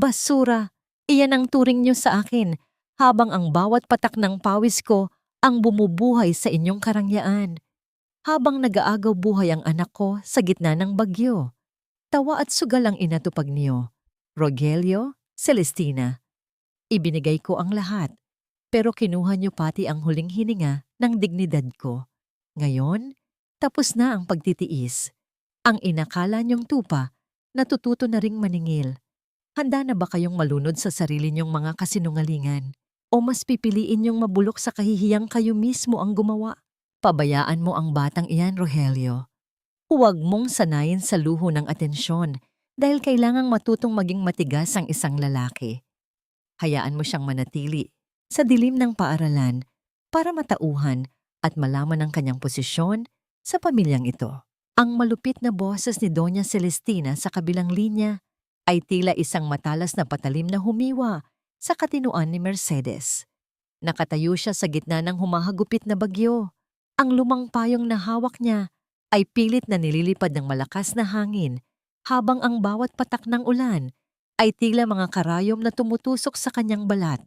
Basura! Iyan ang turing niyo sa akin, habang ang bawat patak ng pawis ko ang bumubuhay sa inyong karangyaan. Habang nag-aagaw buhay ang anak ko sa gitna ng bagyo. Tawa at sugal ang inatupag niyo. Rogelio, Celestina. Ibinigay ko ang lahat, pero kinuha niyo pati ang huling hininga ng dignidad ko. Ngayon, tapos na ang pagtitiis. Ang inakala niyong tupa, natututo na ring maningil. Handa na ba kayong malunod sa sarili niyong mga kasinungalingan? O mas pipiliin niyong mabulok sa kahihiyang kayo mismo ang gumawa? Pabayaan mo ang batang iyan, Rogelio. Huwag mong sanayin sa luho ng atensyon dahil kailangang matutong maging matigas ang isang lalaki. Hayaan mo siyang manatili sa dilim ng paaralan para matauhan at malaman ang kanyang posisyon sa pamilyang ito. Ang malupit na boses ni Doña Celestina sa kabilang linya ay tila isang matalas na patalim na humiwa sa katinuan ni Mercedes. Nakatayo siya sa gitna ng humahagupit na bagyo. Ang lumang payong na hawak niya ay pilit na nililipad ng malakas na hangin habang ang bawat patak ng ulan ay tila mga karayom na tumutusok sa kanyang balat.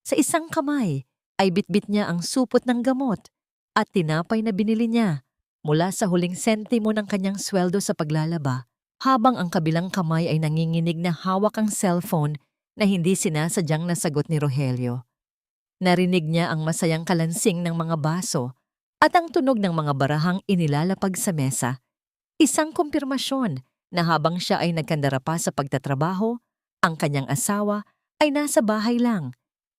Sa isang kamay ay bitbit niya ang supot ng gamot at tinapay na binili niya mula sa huling sentimo ng kanyang sweldo sa paglalaba, habang ang kabilang kamay ay nanginginig na hawak ang cellphone na hindi sinasadyang nasagot ni Rogelio. Narinig niya ang masayang kalansing ng mga baso at ang tunog ng mga barahang inilalapag sa mesa. Isang kumpirmasyon na habang siya ay nagkandara pa sa pagtatrabaho, ang kanyang asawa ay nasa bahay lang,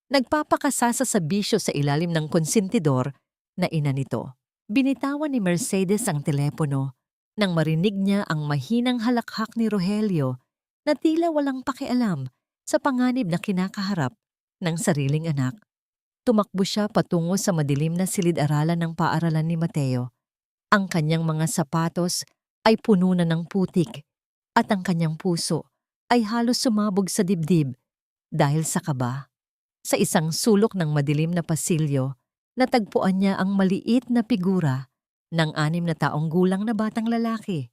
nagpapakasasa sa bisyo sa ilalim ng konsentidor na ina nito. Binitawan ni Mercedes ang telepono nang marinig niya ang mahinang halakhak ni Rogelio na tila walang pakialam sa panganib na kinakaharap ng sariling anak. Tumakbo siya patungo sa madilim na silid-aralan ng paaralan ni Mateo. Ang kanyang mga sapatos ay puno na ng putik at ang kanyang puso ay halos sumabog sa dibdib dahil sa kaba. Sa isang sulok ng madilim na pasilyo, natagpuan niya ang maliit na figura ng 6 na taong gulang na batang lalaki.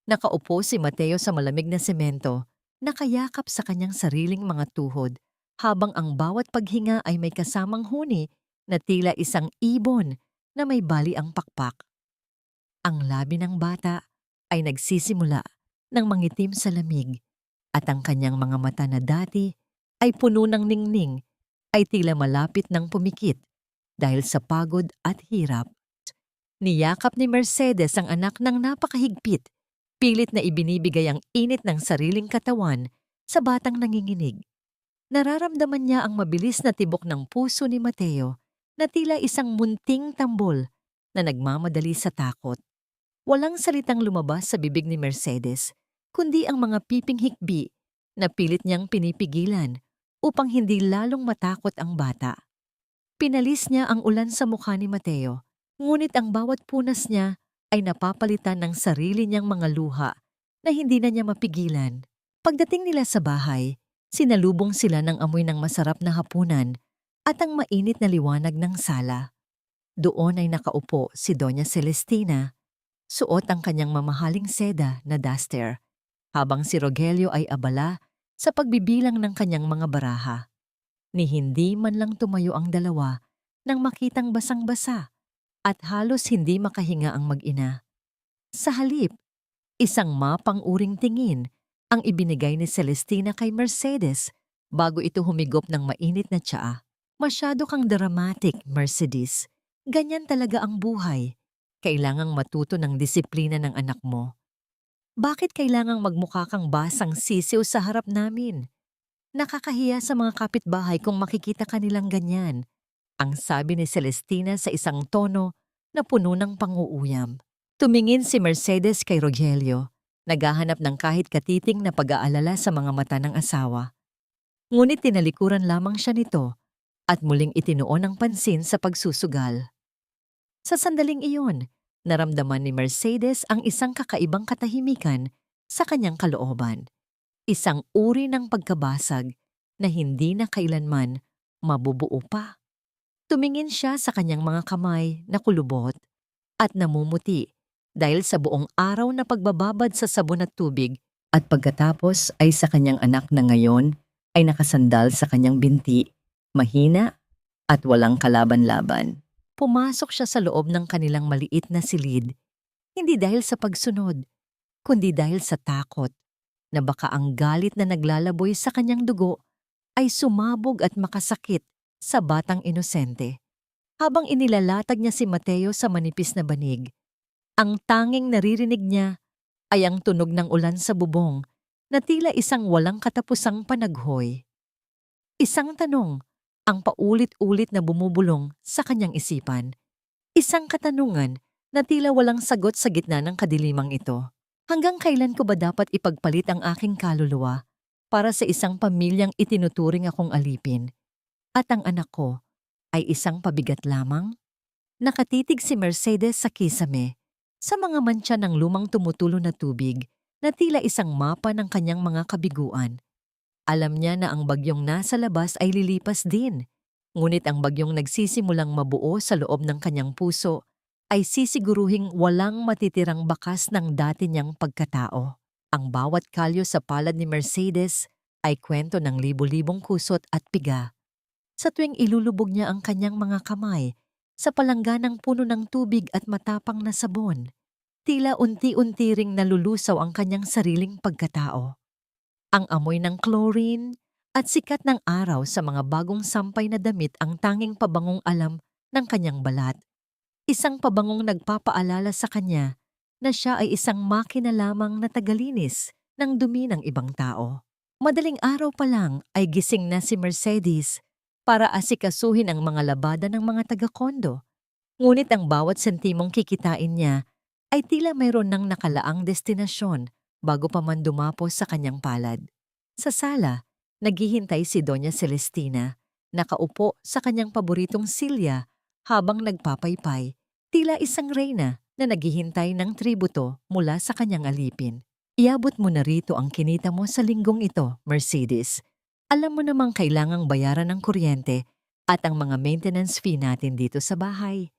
Nakaupo si Mateo sa malamig na semento, nakayakap sa kanyang sariling mga tuhod, habang ang bawat paghinga ay may kasamang huni na tila isang ibon na may bali ang pakpak. Ang labi ng bata ay nagsisimula ng mangitim sa lamig at ang kanyang mga mata na dati ay puno ng ningning ay tila malapit ng pumikit dahil sa pagod at hirap. Niyakap ni Mercedes ang anak ng napakahigpit, pilit na ibinibigay ang init ng sariling katawan sa batang nanginginig. Nararamdaman niya ang mabilis na tibok ng puso ni Mateo na tila isang munting tambol na nagmamadali sa takot. Walang salitang lumabas sa bibig ni Mercedes, kundi ang mga piping hikbi na pilit niyang pinipigilan upang hindi lalong matakot ang bata. Pinalis niya ang ulan sa mukha ni Mateo, ngunit ang bawat punas niya ay napapalitan ng sarili niyang mga luha na hindi na niya mapigilan. Pagdating nila sa bahay, sinalubong sila ng amoy ng masarap na hapunan at ang mainit na liwanag ng sala. Doon ay nakaupo si Doña Celestina, suot ang kanyang mamahaling seda na duster, habang si Rogelio ay abala sa pagbibilang ng kanyang mga baraha. Ni hindi man lang tumayo ang dalawa nang makitang basang-basa at halos hindi makahinga ang mag-ina. Sa halip, isang mapang-uring tingin ang ibinigay ni Celestina kay Mercedes bago ito humigop ng mainit na tsaa. Masyado kang dramatic, Mercedes. Ganyan talaga ang buhay. Kailangang matuto ng disiplina ng anak mo. Bakit kailangang magmukha kang basang sisiw sa harap namin? Nakakahiya sa mga kapitbahay kung makikita ka nilang ganyan, ang sabi ni Celestina sa isang tono na puno ng pang-uuyam. Tumingin si Mercedes kay Rogelio, naghahanap ng kahit katiting na pag-aalala sa mga mata ng asawa. Ngunit tinalikuran lamang siya nito at muling itinuon ang pansin sa pagsusugal. Sa sandaling iyon, naramdaman ni Mercedes ang isang kakaibang katahimikan sa kanyang kalooban. Isang uri ng pagkabasag na hindi na kailanman mabubuo pa. Tumingin siya sa kanyang mga kamay na kulubot at namumuti dahil sa buong araw na pagbababad sa sabon at tubig At pagkatapos ay sa kanyang anak na ngayon ay nakasandal sa kanyang binti, mahina at walang kalaban-laban. Pumasok siya sa loob ng kanilang maliit na silid, hindi dahil sa pagsunod, kundi dahil sa takot na baka ang galit na naglalaboy sa kanyang dugo ay sumabog at makasakit sa batang inosente. Habang inilalatag niya si Mateo sa manipis na banig, ang tanging naririnig niya ay ang tunog ng ulan sa bubong na tila isang walang katapusang panaghoy. Isang tanong ang paulit-ulit na bumubulong sa kanyang isipan. Isang katanungan na tila walang sagot sa gitna ng kadilimang ito. Hanggang kailan ko ba dapat ipagpalit ang aking kaluluwa para sa isang pamilyang itinuturing akong alipin at ang anak ko ay isang pabigat lamang? Nakatitig si Mercedes sa kisame, sa mga mantsa ng lumang tumutulo na tubig na tila isang mapa ng kanyang mga kabiguan. Alam niya na ang bagyong nasa labas ay lilipas din, ngunit ang bagyong nagsisimulang mabuo sa loob ng kanyang puso ay sisiguruhing walang matitirang bakas ng dati niyang pagkatao. Ang bawat kalyo sa palad ni Mercedes ay kwento ng libu-libong kusot at piga. Sa tuwing ilulubog niya ang kanyang mga kamay sa palangganang puno ng tubig at matapang na sabon, tila unti-unti ring nalulusaw ang kanyang sariling pagkatao. Ang amoy ng chlorine at sikat ng araw sa mga bagong sampay na damit ang tanging pabangong alam ng kanyang balat. Isang pabangong nagpapaalala sa kanya na siya ay isang makina lamang na tagalinis ng dumi ng ibang tao. Madaling araw pa lang ay gising na si Mercedes para asikasuhin ang mga labada ng mga taga-kondo. Ngunit ang bawat sentimong kikitain niya ay tila mayroon ng nakalaang destinasyon bago pa man dumapos sa kanyang palad. Sa sala, naghihintay si Doña Celestina, nakaupo sa kanyang paboritong silya habang nagpapaypay, tila isang reyna na naghihintay ng tributo mula sa kanyang alipin. Iabot mo na rito ang kinita mo sa linggong ito, Mercedes. Alam mo namang kailangang bayaran ng kuryente at ang mga maintenance fee natin dito sa bahay.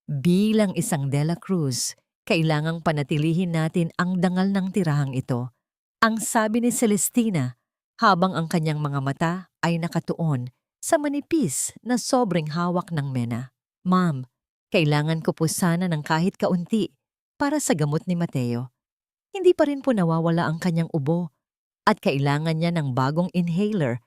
Bilang isang De La Cruz, kailangang panatilihin natin ang dangal ng tirahang ito. Ang sabi ni Celestina, habang ang kanyang mga mata ay nakatuon sa manipis na sobrang hawak ng mena. Ma'am, kailangan ko po sana ng kahit kaunti para sa gamot ni Mateo. Hindi pa rin po nawawala ang kanyang ubo at kailangan niya ng bagong inhaler.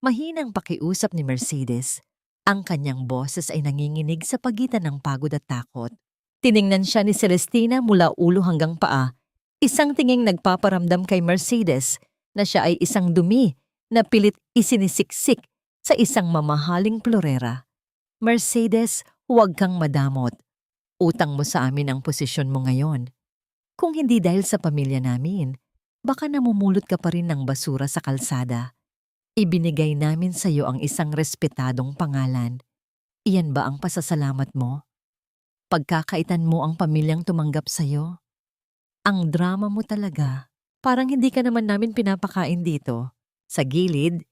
Mahinang pakiusap ni Mercedes. Ang kanyang boses ay nanginginig sa pagitan ng pagod at takot. Tiningnan siya ni Celestina mula ulo hanggang paa, isang tinging nagpaparamdam kay Mercedes na siya ay isang dumi na pilit isinisiksik sa isang mamahaling plorera. Mercedes, huwag kang madamot. Utang mo sa amin ang posisyon mo ngayon. Kung hindi dahil sa pamilya namin, baka namumulot ka pa rin ng basura sa kalsada. Ibinigay namin sa iyo ang isang respetadong pangalan. Iyan ba ang pasasalamat mo? Pagkakaitan mo ang pamilyang tumanggap sa iyo? Ang drama mo talaga. Parang hindi ka naman namin pinapakain dito. Sa gilid,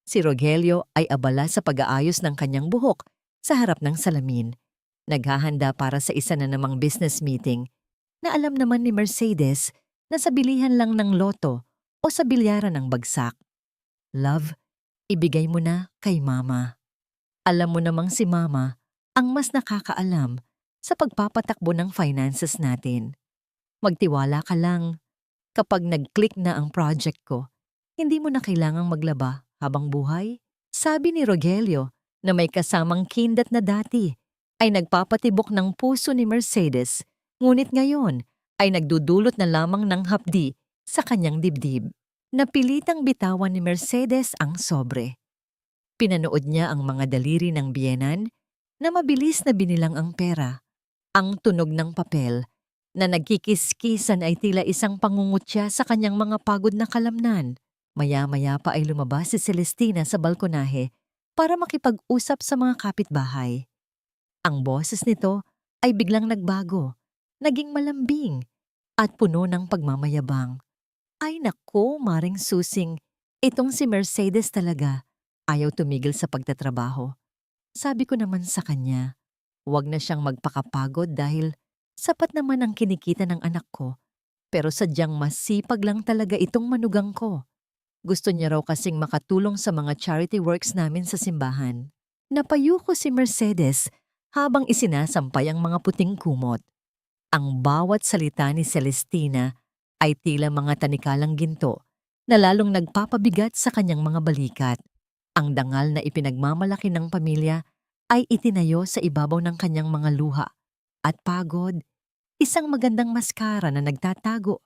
si Rogelio ay abala sa pag-aayos ng kanyang buhok sa harap ng salamin. Naghahanda para sa isa na namang business meeting na alam naman ni Mercedes na sa bilihan lang ng loto o sa bilyaran ng bagsak. Love, ibigay mo na kay Mama. Alam mo namang si Mama ang mas nakakaalam sa pagpapatakbo ng finances natin. Magtiwala ka lang. Kapag nag-click na ang project ko, hindi mo na kailangang maglaba habang buhay. Sabi ni Rogelio na may kasamang kindat na dati ay nagpapatibok ng puso ni Mercedes, ngunit ngayon ay nagdudulot na lamang ng hapdi sa kanyang dibdib. Napilitang bitawan ni Mercedes ang sobre. Pinanood niya ang mga daliri ng biyenan na mabilis na binilang ang pera. Ang tunog ng papel na nagkikiskisan ay tila isang pangungutya sa kanyang mga pagod na kalamnan. Maya-maya pa ay lumabas si Celestina sa balkonahe para makipag-usap sa mga kapitbahay. Ang boses nito ay biglang nagbago, naging malambing at puno ng pagmamayabang. Ay naku, Maring Susing, itong si Mercedes talaga. Ayaw tumigil sa pagtatrabaho. Sabi ko naman sa kanya, huwag na siyang magpakapagod dahil sapat naman ang kinikita ng anak ko Pero sadyang masipag lang talaga itong manugang ko. Gusto niya raw kasing makatulong sa mga charity works namin sa simbahan. Napayuko si Mercedes habang isinasampay ang mga puting kumot. Ang bawat salita ni Celestina ay tila mga tanikalang ginto na lalong nagpapabigat sa kanyang mga balikat. Ang dangal na ipinagmamalaki ng pamilya ay itinayo sa ibabaw ng kanyang mga luha at pagod, isang magandang maskara na nagtatago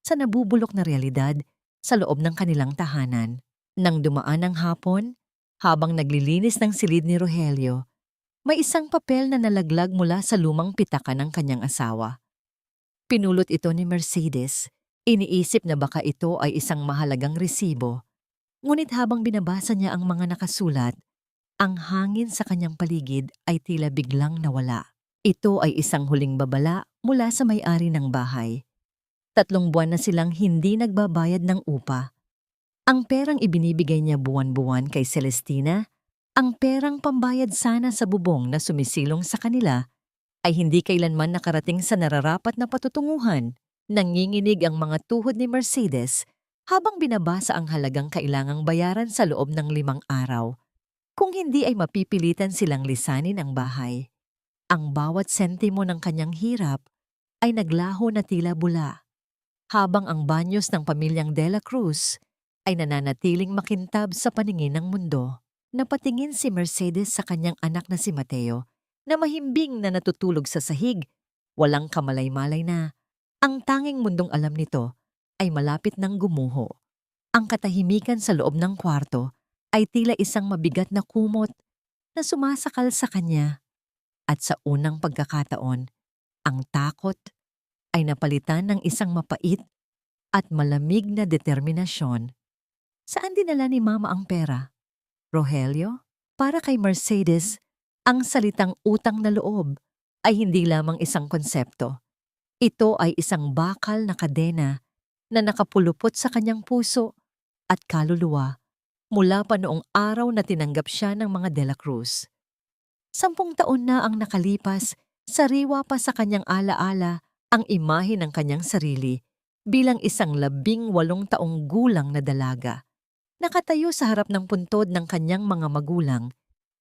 sa nabubulok na realidad sa loob ng kanilang tahanan. Nang dumaan ang hapon, habang naglilinis ng silid ni Rogelio, may isang papel na nalaglag mula sa lumang pitaka ng kanyang asawa. Pinulot ito ni Mercedes. Iniisip na baka ito ay isang mahalagang resibo. Ngunit habang binabasa niya ang mga nakasulat, ang hangin sa kanyang paligid ay tila biglang nawala. Ito ay isang huling babala mula sa may-ari ng bahay. 3 buwan na silang hindi nagbabayad ng upa. Ang perang ibinibigay niya buwan-buwan kay Celestina, ang perang pambayad sana sa bubong na sumisilong sa kanila, ay hindi kailanman nakarating sa nararapat na patutunguhan. Nanginginig ang mga tuhod ni Mercedes habang binabasa ang halagang kailangang bayaran sa loob ng 5 araw. Kung hindi ay mapipilitan silang lisanin ang bahay. Ang bawat sentimo ng kanyang hirap ay naglaho na tila bula. Habang ang banyos ng pamilyang De La Cruz ay nananatiling makintab sa paningin ng mundo. Napatingin si Mercedes sa kanyang anak na si Mateo na mahimbing na natutulog sa sahig. Walang kamalay-malay na. Ang tanging mundong alam nito ay malapit ng gumuho. Ang katahimikan sa loob ng kwarto ay tila isang mabigat na kumot na sumasakal sa kanya. At sa unang pagkakataon, ang takot ay napalitan ng isang mapait at malamig na determinasyon. Saan dinala ni Mama ang pera? Rogelio? Para kay Mercedes, ang salitang utang na loob ay hindi lamang isang konsepto. Ito ay isang bakal na kadena na nakapulupot sa kanyang puso at kaluluwa mula pa noong araw na tinanggap siya ng mga De La Cruz. 10 taon na ang nakalipas, sariwa pa sa kanyang alaala ang imahe ng kanyang sarili bilang isang 18 taong gulang na dalaga. Nakatayo sa harap ng puntod ng kanyang mga magulang,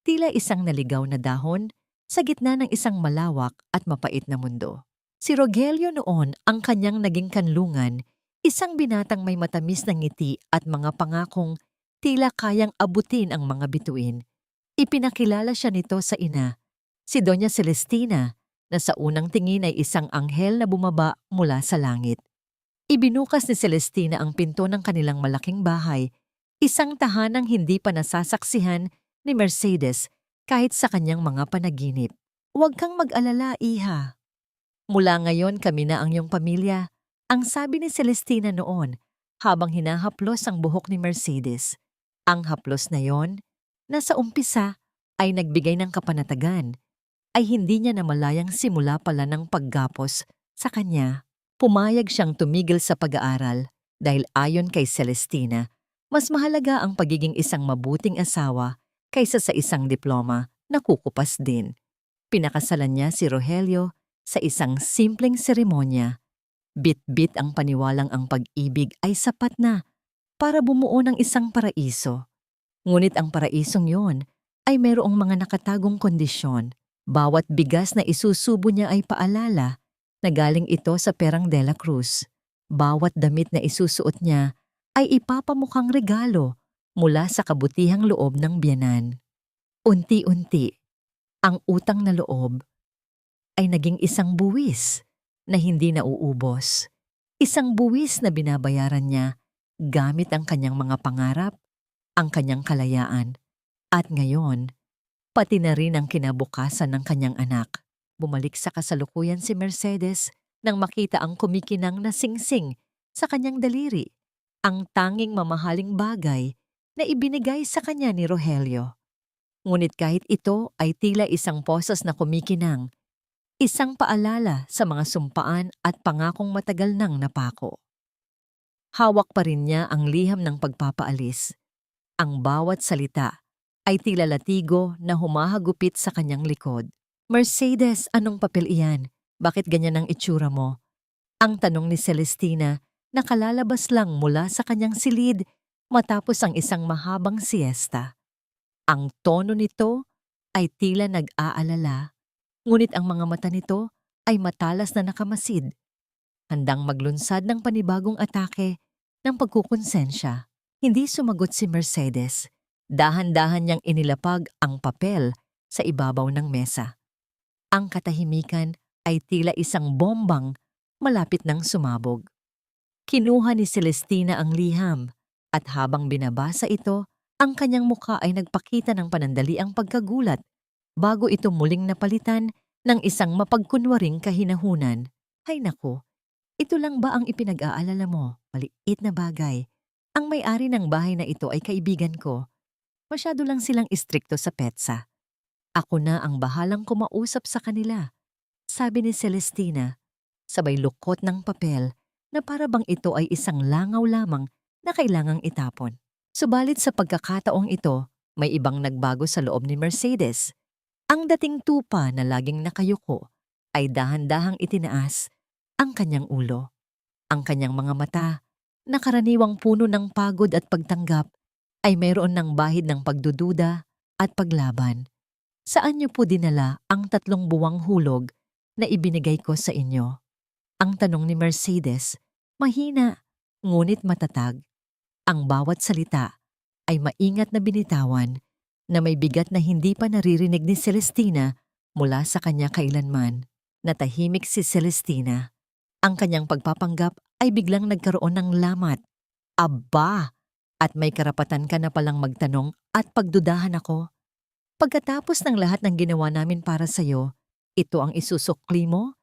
tila isang naligaw na dahon sa gitna ng isang malawak at mapait na mundo. Si Rogelio noon ang kanyang naging kanlungan, isang binatang may matamis na ngiti at mga pangakong tila kayang abutin ang mga bituin. Ipinakilala siya nito sa ina, si Doña Celestina, na sa unang tingin ay isang anghel na bumaba mula sa langit. Ibinukas ni Celestina ang pinto ng kanilang malaking bahay, isang tahanang hindi pa nasasaksihan ni Mercedes kahit sa kanyang mga panaginip. "Huwag kang mag-alala, iha. Mula ngayon kami na ang iyong pamilya," ang sabi ni Celestina noon habang hinahaplos ang buhok ni Mercedes. Ang haplos na yon, na sa umpisa ay nagbigay ng kapanatagan, ay hindi niya namalayang simula pala ng paggapos sa kanya. Pumayag siyang tumigil sa pag-aaral dahil ayon kay Celestina, mas mahalaga ang pagiging isang mabuting asawa kaysa sa isang diploma na kukupas din. Pinakasalan niya si Rogelio sa isang simpleng seremonya. Bit-bit ang paniwalang ang pag-ibig ay sapat na para bumuo ng isang paraiso. Ngunit ang paraisong yon ay mayroong mga nakatagong kondisyon. Bawat bigas na isusubo niya ay paalala na galing ito sa perang De La Cruz. Bawat damit na isusuot niya ay ipapamukhang regalo mula sa kabutihang loob ng biyenan. Unti-unti, ang utang na loob ay naging isang buwis na hindi nauubos. Isang buwis na binabayaran niya gamit ang kanyang mga pangarap, ang kanyang kalayaan, at ngayon, pati na rin ang kinabukasan ng kanyang anak. Bumalik sa kasalukuyan si Mercedes nang makita ang kumikinang na singsing sa kanyang daliri, ang tanging mamahaling bagay na ibinigay sa kanya ni Rogelio. Ngunit kahit ito ay tila isang posas na kumikinang, isang paalala sa mga sumpaan at pangakong matagal nang napako. Hawak pa rin niya ang liham ng pagpapaalis. Ang bawat salita ay tila latigo na humahagupit sa kanyang likod. "Mercedes, anong papel iyan? Bakit ganyan ang itsura mo?" Ang tanong ni Celestina na kalalabas lang mula sa kanyang silid matapos ang isang mahabang siesta. Ang tono nito ay tila nag-aalala, ngunit ang mga mata nito ay matalas na nakamasid, handang maglunsad ng panibagong atake ng pagkukonsensya. Hindi sumagot si Mercedes. Dahan-dahan niyang inilapag ang papel sa ibabaw ng mesa. Ang katahimikan ay tila isang bombang malapit ng sumabog. Kinuha ni Celestina ang liham at habang binabasa ito, ang kanyang mukha ay nagpakita ng panandaliang pagkagulat bago ito muling napalitan ng isang mapagkunwaring kahinahunan. Hay nako, ito lang ba ang ipinag-aalala mo? Maliit na bagay. Ang may-ari ng bahay na ito ay kaibigan ko. Masyado lang silang istrikto sa petsa. Ako na ang bahalang kumausap sa kanila, sabi ni Celestina, sabay lukot ng papel na para bang ito ay isang langaw lamang na kailangang itapon. Subalit sa pagkakataong ito, may ibang nagbago sa loob ni Mercedes. Ang dating tupa na laging nakayuko ay dahan-dahang itinaas ang kanyang ulo. Ang kanyang mga mata, na karaniwang puno ng pagod at pagtanggap, ay mayroon ng bahid ng pagdududa at paglaban. Saan niyo po dinala ang 3 buwang hulog na ibinigay ko sa inyo? Ang tanong ni Mercedes, mahina, ngunit matatag. Ang bawat salita ay maingat na binitawan na may bigat na hindi pa naririnig ni Celestina mula sa kanya kailanman. Natahimik si Celestina. Ang kanyang pagpapanggap ay biglang nagkaroon ng lamat. Aba! At may karapatan ka na palang magtanong at pagdudahan ako. Pagkatapos ng lahat ng ginawa namin para sa'yo, ito ang isusukli mo?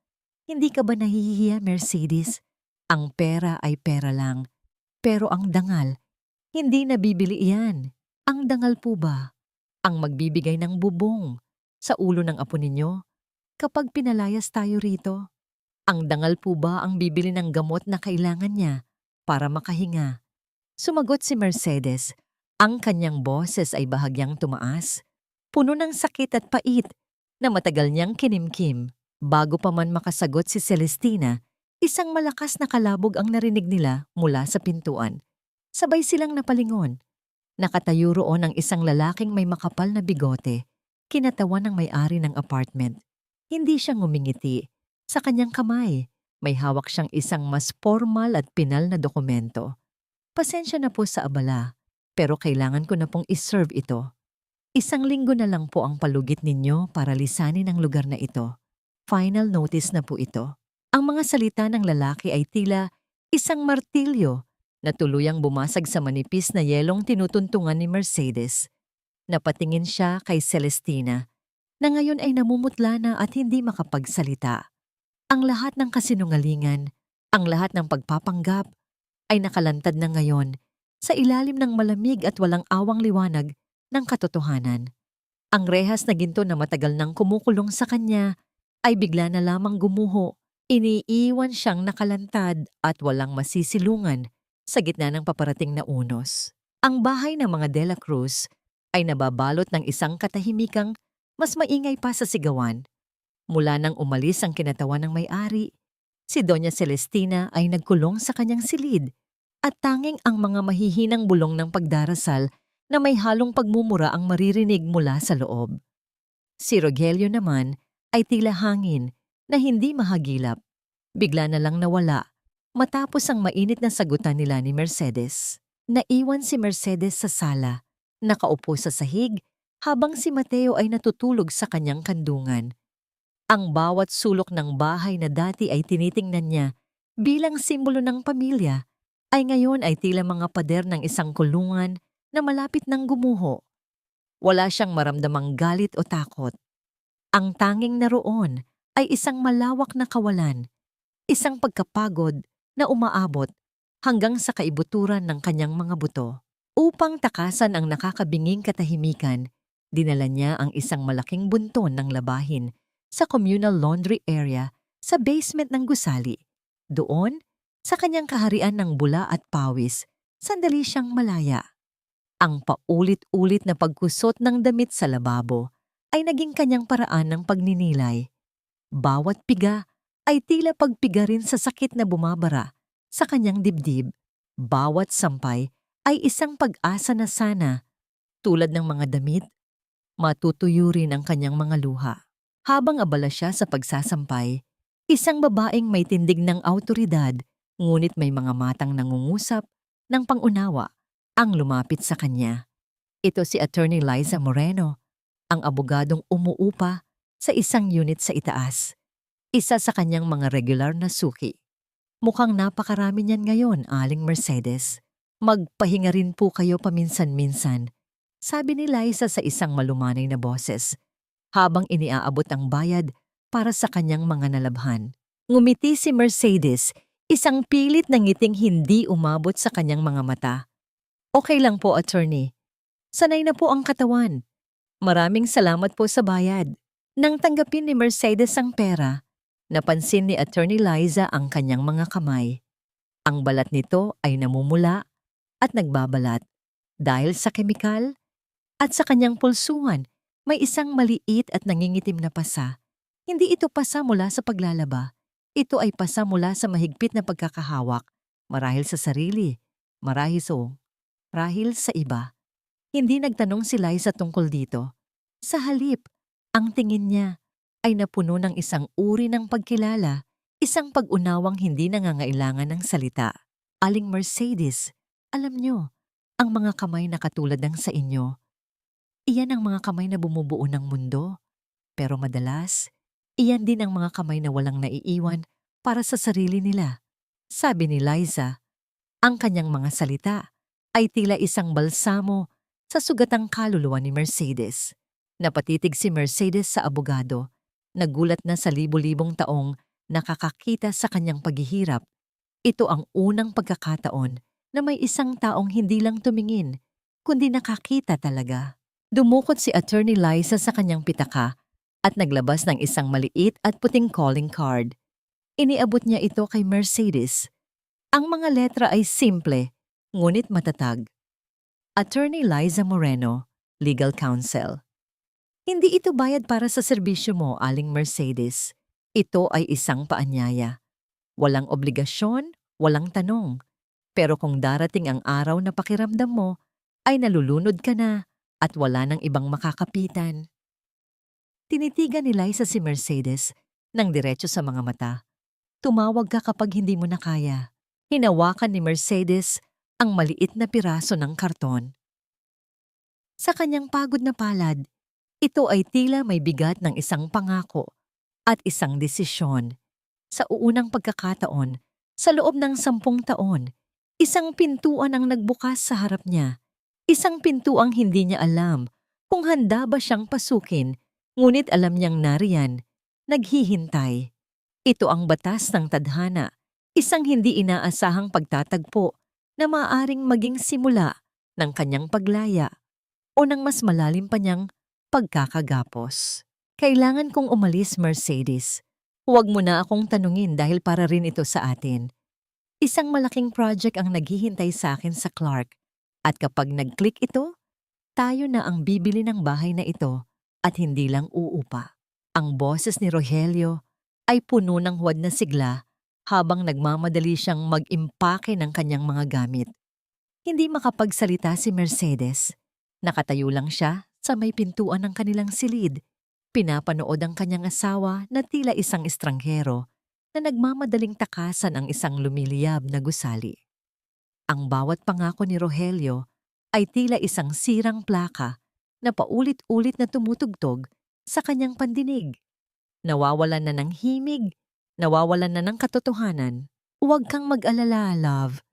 Hindi ka ba nahihiya, Mercedes? Ang pera ay pera lang. Pero ang dangal, hindi nabibili iyan. Ang dangal po ba? Ang magbibigay ng bubong sa ulo ng apo ninyo kapag pinalayas tayo rito? Ang dangal po ba ang bibili ng gamot na kailangan niya para makahinga? Sumagot si Mercedes. Ang kanyang boses ay bahagyang tumaas, puno ng sakit at pait na matagal niyang kinimkim. Bago pa man makasagot si Celestina, isang malakas na kalabog ang narinig nila mula sa pintuan. Sabay silang napalingon. Nakatayo roon ang isang lalaking may makapal na bigote, kinatawan ng may-ari ng apartment. Hindi siya ngumingiti. Sa kanyang kamay, may hawak siyang isang mas formal at pinal na dokumento. Pasensya na po sa abala, pero kailangan ko na pong iserve ito. 1 linggo na lang po ang palugit ninyo para lisanin ang lugar na ito. Final notice na po ito. Ang mga salita ng lalaki ay tila isang martilyo na tuluyang bumasag sa manipis na yelong tinutuntungan ni Mercedes. Napatingin siya kay Celestina, na ngayon ay namumutla na at hindi makapagsalita. Ang lahat ng kasinungalingan, ang lahat ng pagpapanggap, ay nakalantad na ngayon sa ilalim ng malamig at walang awang liwanag ng katotohanan. Ang rehas na ginto na matagal nang kumukulong sa kanya ay bigla na lamang gumuho. Iniiwan siyang nakalantad at walang masisilungan sa gitna ng paparating na unos. Ang bahay ng mga De La Cruz ay nababalot ng isang katahimikang mas maingay pa sa sigawan. Mula nang umalis ang kinatawan ng may-ari, si Doña Celestina ay nagkulong sa kanyang silid at tanging ang mga mahihinang bulong ng pagdarasal na may halong pagmumura ang maririnig mula sa loob. Si Rogelio naman ay tila hangin na hindi mahagilap. Bigla na lang nawala matapos ang mainit na sagutan nila ni Mercedes. Naiwan si Mercedes sa sala, nakaupo sa sahig habang si Mateo ay natutulog sa kanyang kandungan. Ang bawat sulok ng bahay na dati ay tinitingnan niya bilang simbolo ng pamilya ay ngayon ay tila mga pader ng isang kulungan na malapit nang gumuho. Wala siyang maramdamang galit o takot. Ang tanging naroon ay isang malawak na kawalan, isang pagkapagod na umaabot hanggang sa kaibuturan ng kanyang mga buto. Upang takasan ang nakakabinging katahimikan, dinala niya ang isang malaking bunton ng labahin sa communal laundry area sa basement ng gusali. Doon, sa kanyang kaharian ng bula at pawis, sandali siyang malaya. Ang paulit-ulit na pagkusot ng damit sa lababo ay naging kanyang paraan ng pagninilay. Bawat piga ay tila pagpigarin sa sakit na bumabara sa kanyang dibdib. Bawat sampay ay isang pag-asa na sana, tulad ng mga damit, matutuyo rin ang kanyang mga luha. Habang abala siya sa pagsasampay, isang babaeng may tindig ng awtoridad, ngunit may mga matang nangungusap ng pangunawa ang lumapit sa kanya. Ito si Attorney Liza Moreno, ang abogadong umuupa sa isang unit sa itaas. Isa sa kanyang mga regular na suki. Mukhang napakarami niyan ngayon, Aling Mercedes. Magpahinga rin po kayo paminsan-minsan, sabi ni Liza sa isang malumanay na boses, habang iniaabot ang bayad para sa kanyang mga nalabhan. Ngumiti si Mercedes, isang pilit na ngiting hindi umabot sa kanyang mga mata. Okay lang po, attorney. Sanay na po ang katawan. Maraming salamat po sa bayad. Nang tanggapin ni Mercedes ang pera, napansin ni Attorney Liza ang kanyang mga kamay. Ang balat nito ay namumula at nagbabalat dahil sa kemikal, at sa kanyang pulsungan may isang maliit at nangingitim na pasa. Hindi ito pasa mula sa paglalaba. Ito ay pasa mula sa mahigpit na pagkakahawak, marahil sa sarili, marahil sa iba. Hindi nagtanong si Liza tungkol dito. Sa halip, ang tingin niya ay napuno ng isang uri ng pagkilala, isang pag-unawang hindi nangangailangan ng salita. Aling Mercedes, alam nyo, ang mga kamay na katulad ng sa inyo, iyan ang mga kamay na bumubuo ng mundo. Pero madalas, iyan din ang mga kamay na walang naiiwan para sa sarili nila. Sabi ni Liza, ang kanyang mga salita ay tila isang balsamo sa sugatang kaluluwa ni Mercedes. Napatitig si Mercedes sa abogado. Nagulat na sa libo-libong taong nakakakita sa kanyang paghihirap. Ito ang unang pagkakataon na may isang taong hindi lang tumingin, kundi nakakita talaga. Dumukot si Attorney Liza sa kanyang pitaka at naglabas ng isang maliit at puting calling card. Iniabot niya ito kay Mercedes. Ang mga letra ay simple, ngunit matatag. Attorney Liza Moreno, Legal Counsel. Hindi ito bayad para sa serbisyo mo, Aling Mercedes. Ito ay isang paanyaya. Walang obligasyon, walang tanong. Pero kung darating ang araw na pakiramdam mo, ay nalulunod ka na at wala nang ibang makakapitan. Tinitigan ni Liza si Mercedes nang diretso sa mga mata. Tumawag ka kapag hindi mo na kaya. Hinawakan ni Mercedes ang maliit na piraso ng karton. Sa kanyang pagod na palad, ito ay tila may bigat ng isang pangako at isang desisyon. Sa uunang pagkakataon, sa loob ng 10 taon, isang pintuan ang nagbukas sa harap niya. Isang pintuang hindi niya alam kung handa ba siyang pasukin, ngunit alam niyang nariyan, naghihintay. Ito ang batas ng tadhana, isang hindi inaasahang pagtatagpo na maaaring maging simula ng kanyang paglaya o ng mas malalim pa niyang pagkakagapos. Kailangan kong umalis, Mercedes. Huwag mo na akong tanungin dahil para rin ito sa atin. Isang malaking project ang naghihintay sa akin sa Clark. At kapag nag-click ito, tayo na ang bibili ng bahay na ito at hindi lang uupa. Ang boses ni Rogelio ay puno ng huwad na sigla habang nagmamadali siyang mag-impake ng kanyang mga gamit. Hindi makapagsalita si Mercedes. Nakatayo lang siya sa may pintuan ng kanilang silid. Pinapanood ang kanyang asawa na tila isang estranghero na nagmamadaling takasan ang isang lumiliyab na gusali. Ang bawat pangako ni Rogelio ay tila isang sirang plaka na paulit-ulit na tumutugtog sa kanyang pandinig. Nawawalan na ng himig, nawawalan na ng katotohanan. Huwag kang mag-alala, love.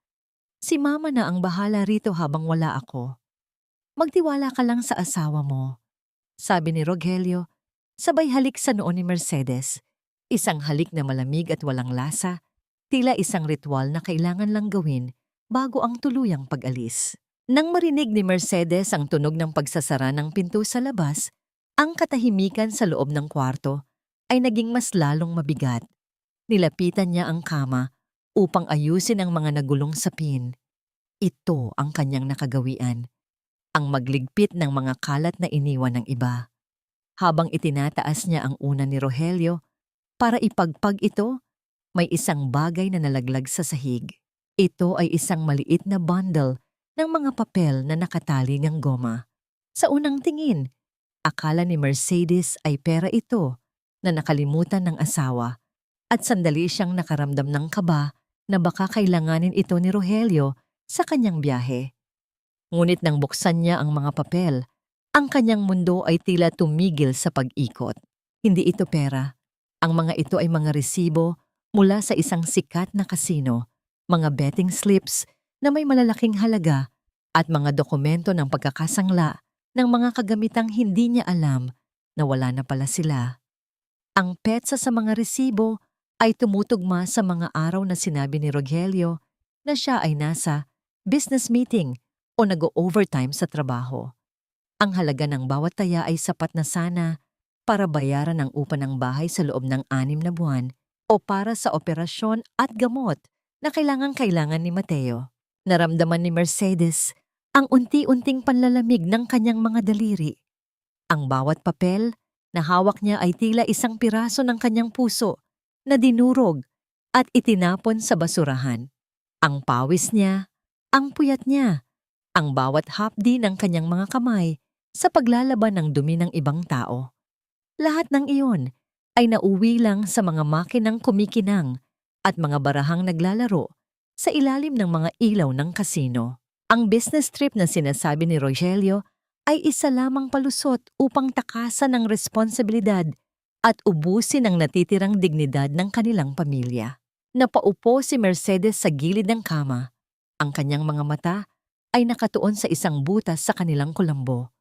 Si Mama na ang bahala rito habang wala ako. Magtiwala ka lang sa asawa mo, sabi ni Rogelio, sabay halik sa noo ni Mercedes. Isang halik na malamig at walang lasa, tila isang ritual na kailangan lang gawin bago ang tuluyang pag-alis. Nang marinig ni Mercedes ang tunog ng pagsasara ng pinto sa labas, ang katahimikan sa loob ng kwarto ay naging mas lalong mabigat. Nilapitan niya ang kama upang ayusin ang mga nagulong sapin. Ito ang kanyang nakagawian, ang magligpit ng mga kalat na iniwan ng iba. Habang itinataas niya ang una ni Rogelio para ipagpag ito May isang bagay na nalaglag sa sahig. Ito ay isang maliit na bundle ng mga papel na nakatali ng goma. Sa unang tingin, akala ni Mercedes ay pera ito na nakalimutan ng asawa at sandali siyang nakaramdam ng kaba na baka kailanganin ito ni Rogelio sa kanyang biyahe. Ngunit nang buksan niya ang mga papel, ang kanyang mundo ay tila tumigil sa pag-ikot. Hindi ito pera. Ang mga ito ay mga resibo mula sa isang sikat na kasino, mga betting slips na may malalaking halaga at mga dokumento ng pagkakasangla ng mga kagamitang hindi niya alam na wala na pala sila. Ang petsa sa mga resibo ay tumutugma sa mga araw na sinabi ni Rogelio na siya ay nasa business meeting o nag-overtime sa trabaho. Ang halaga ng bawat taya ay sapat na sana para bayaran ang upa ng bahay sa loob ng 6 na buwan o para sa operasyon at gamot na kailangan ni Mateo. Naramdaman ni Mercedes ang unti-unting panlalamig ng kanyang mga daliri. Ang bawat papel na hawak niya ay tila isang piraso ng kanyang puso na dinurog at itinapon sa basurahan. Ang pawis niya, ang puyat niya, ang bawat hapdi ng kanyang mga kamay sa paglalaban ng dumi ng ibang tao. Lahat ng iyon ay nauwi lang sa mga makinang kumikinang at mga barahang naglalaro sa ilalim ng mga ilaw ng kasino. Ang business trip na sinasabi ni Rogelio ay isa lamang palusot upang takasan ang responsibilidad at ubusin ang natitirang dignidad ng kanilang pamilya. Napaupo si Mercedes sa gilid ng kama. Ang kanyang mga mata ay nakatuon sa isang butas sa kanilang kulambo.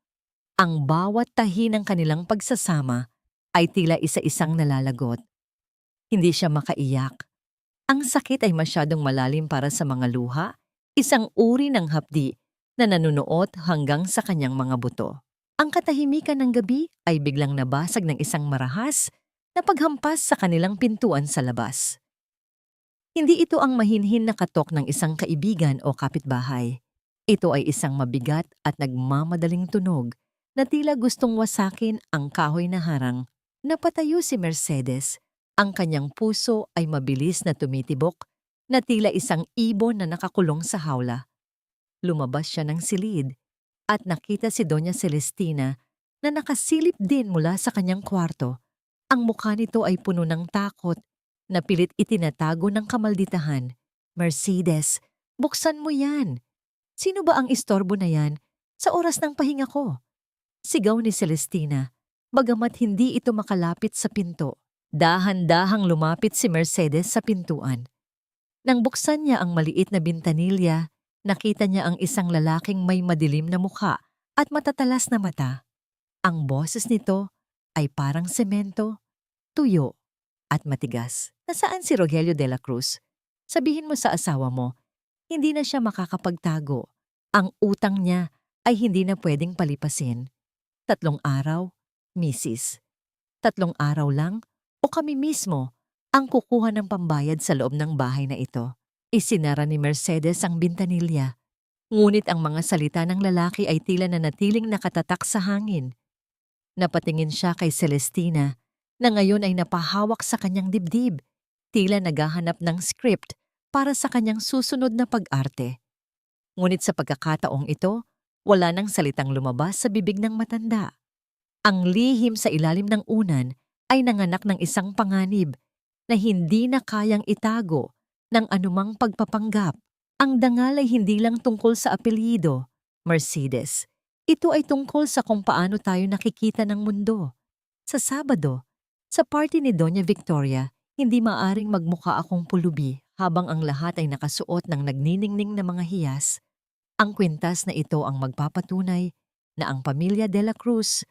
Ang bawat tahi ng kanilang pagsasama ay tila isa-isang nalalagot. Hindi siya makaiyak. Ang sakit ay masyadong malalim para sa mga luha, isang uri ng hapdi na nanunuot hanggang sa kanyang mga buto. Ang katahimikan ng gabi ay biglang nabasag ng isang marahas na paghampas sa kanilang pintuan sa labas. Hindi ito ang mahinhin na katok ng isang kaibigan o kapitbahay. Ito ay isang mabigat at nagmamadaling tunog na tila gustong wasakin ang kahoy na harang. Napatayo si Mercedes. Ang kanyang puso ay mabilis na tumitibok na tila isang ibon na nakakulong sa hawla. Lumabas siya ng silid at nakita si Doña Celestina na nakasilip din mula sa kanyang kwarto. Ang mukha nito ay puno ng takot na pilit itinatago ng kamalditahan. Mercedes, buksan mo yan. Sino ba ang istorbo na yan sa oras ng pahinga ko? Sigaw ni Celestina, bagamat hindi ito makalapit sa pinto. Dahan-dahang lumapit si Mercedes sa pintuan. Nang buksan niya ang maliit na bintanilya, nakita niya ang isang lalaking may madilim na mukha at matatalas na mata. Ang boses nito ay parang semento, tuyo at matigas. Nasaan si Rogelio de la Cruz? Sabihin mo sa asawa mo, hindi na siya makakapagtago. Ang utang niya ay hindi na pwedeng palipasin. 3 araw, Mrs. 3 araw lang o kami mismo ang kukuha ng pambayad sa loob ng bahay na ito. Isinara ni Mercedes ang bintanilya. Ngunit ang mga salita ng lalaki ay tila nanatiling nakatatak sa hangin. Napatingin siya kay Celestina na ngayon ay napahawak sa kanyang dibdib, tila naghahanap ng script para sa kanyang susunod na pag-arte. Ngunit sa pagkakataong ito, wala nang salitang lumabas sa bibig ng matanda. Ang lihim sa ilalim ng unan ay nanganak ng isang panganib na hindi na kayang itago ng anumang pagpapanggap. Ang dangal ay hindi lang tungkol sa apelyido, Mercedes. Ito ay tungkol sa kung paano tayo nakikita ng mundo. Sa Sabado, sa party ni Doña Victoria, hindi maaring magmukha akong pulubi habang ang lahat ay nakasuot ng nagniningning na mga hiyas. Ang kwintas na ito ang magpapatunay na ang pamilya de la Cruz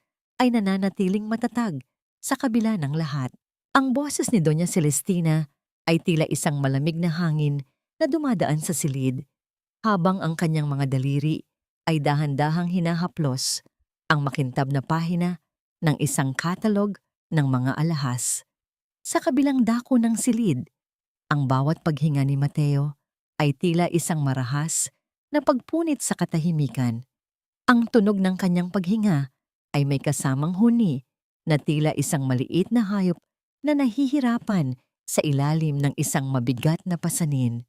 ay nananatiling matatag sa kabila ng lahat. Ang boses ni Doña Celestina ay tila isang malamig na hangin na dumadaan sa silid, habang ang kanyang mga daliri ay dahan-dahang hinahaplos ang makintab na pahina ng isang katalog ng mga alahas. Sa kabilang dako ng silid, ang bawat paghinga ni Mateo ay tila isang marahas na pagpunit sa katahimikan. Ang tunog ng kanyang paghinga ay may kasamang huni na tila isang maliit na hayop na nahihirapan Sa ilalim ng isang mabigat na pasanin,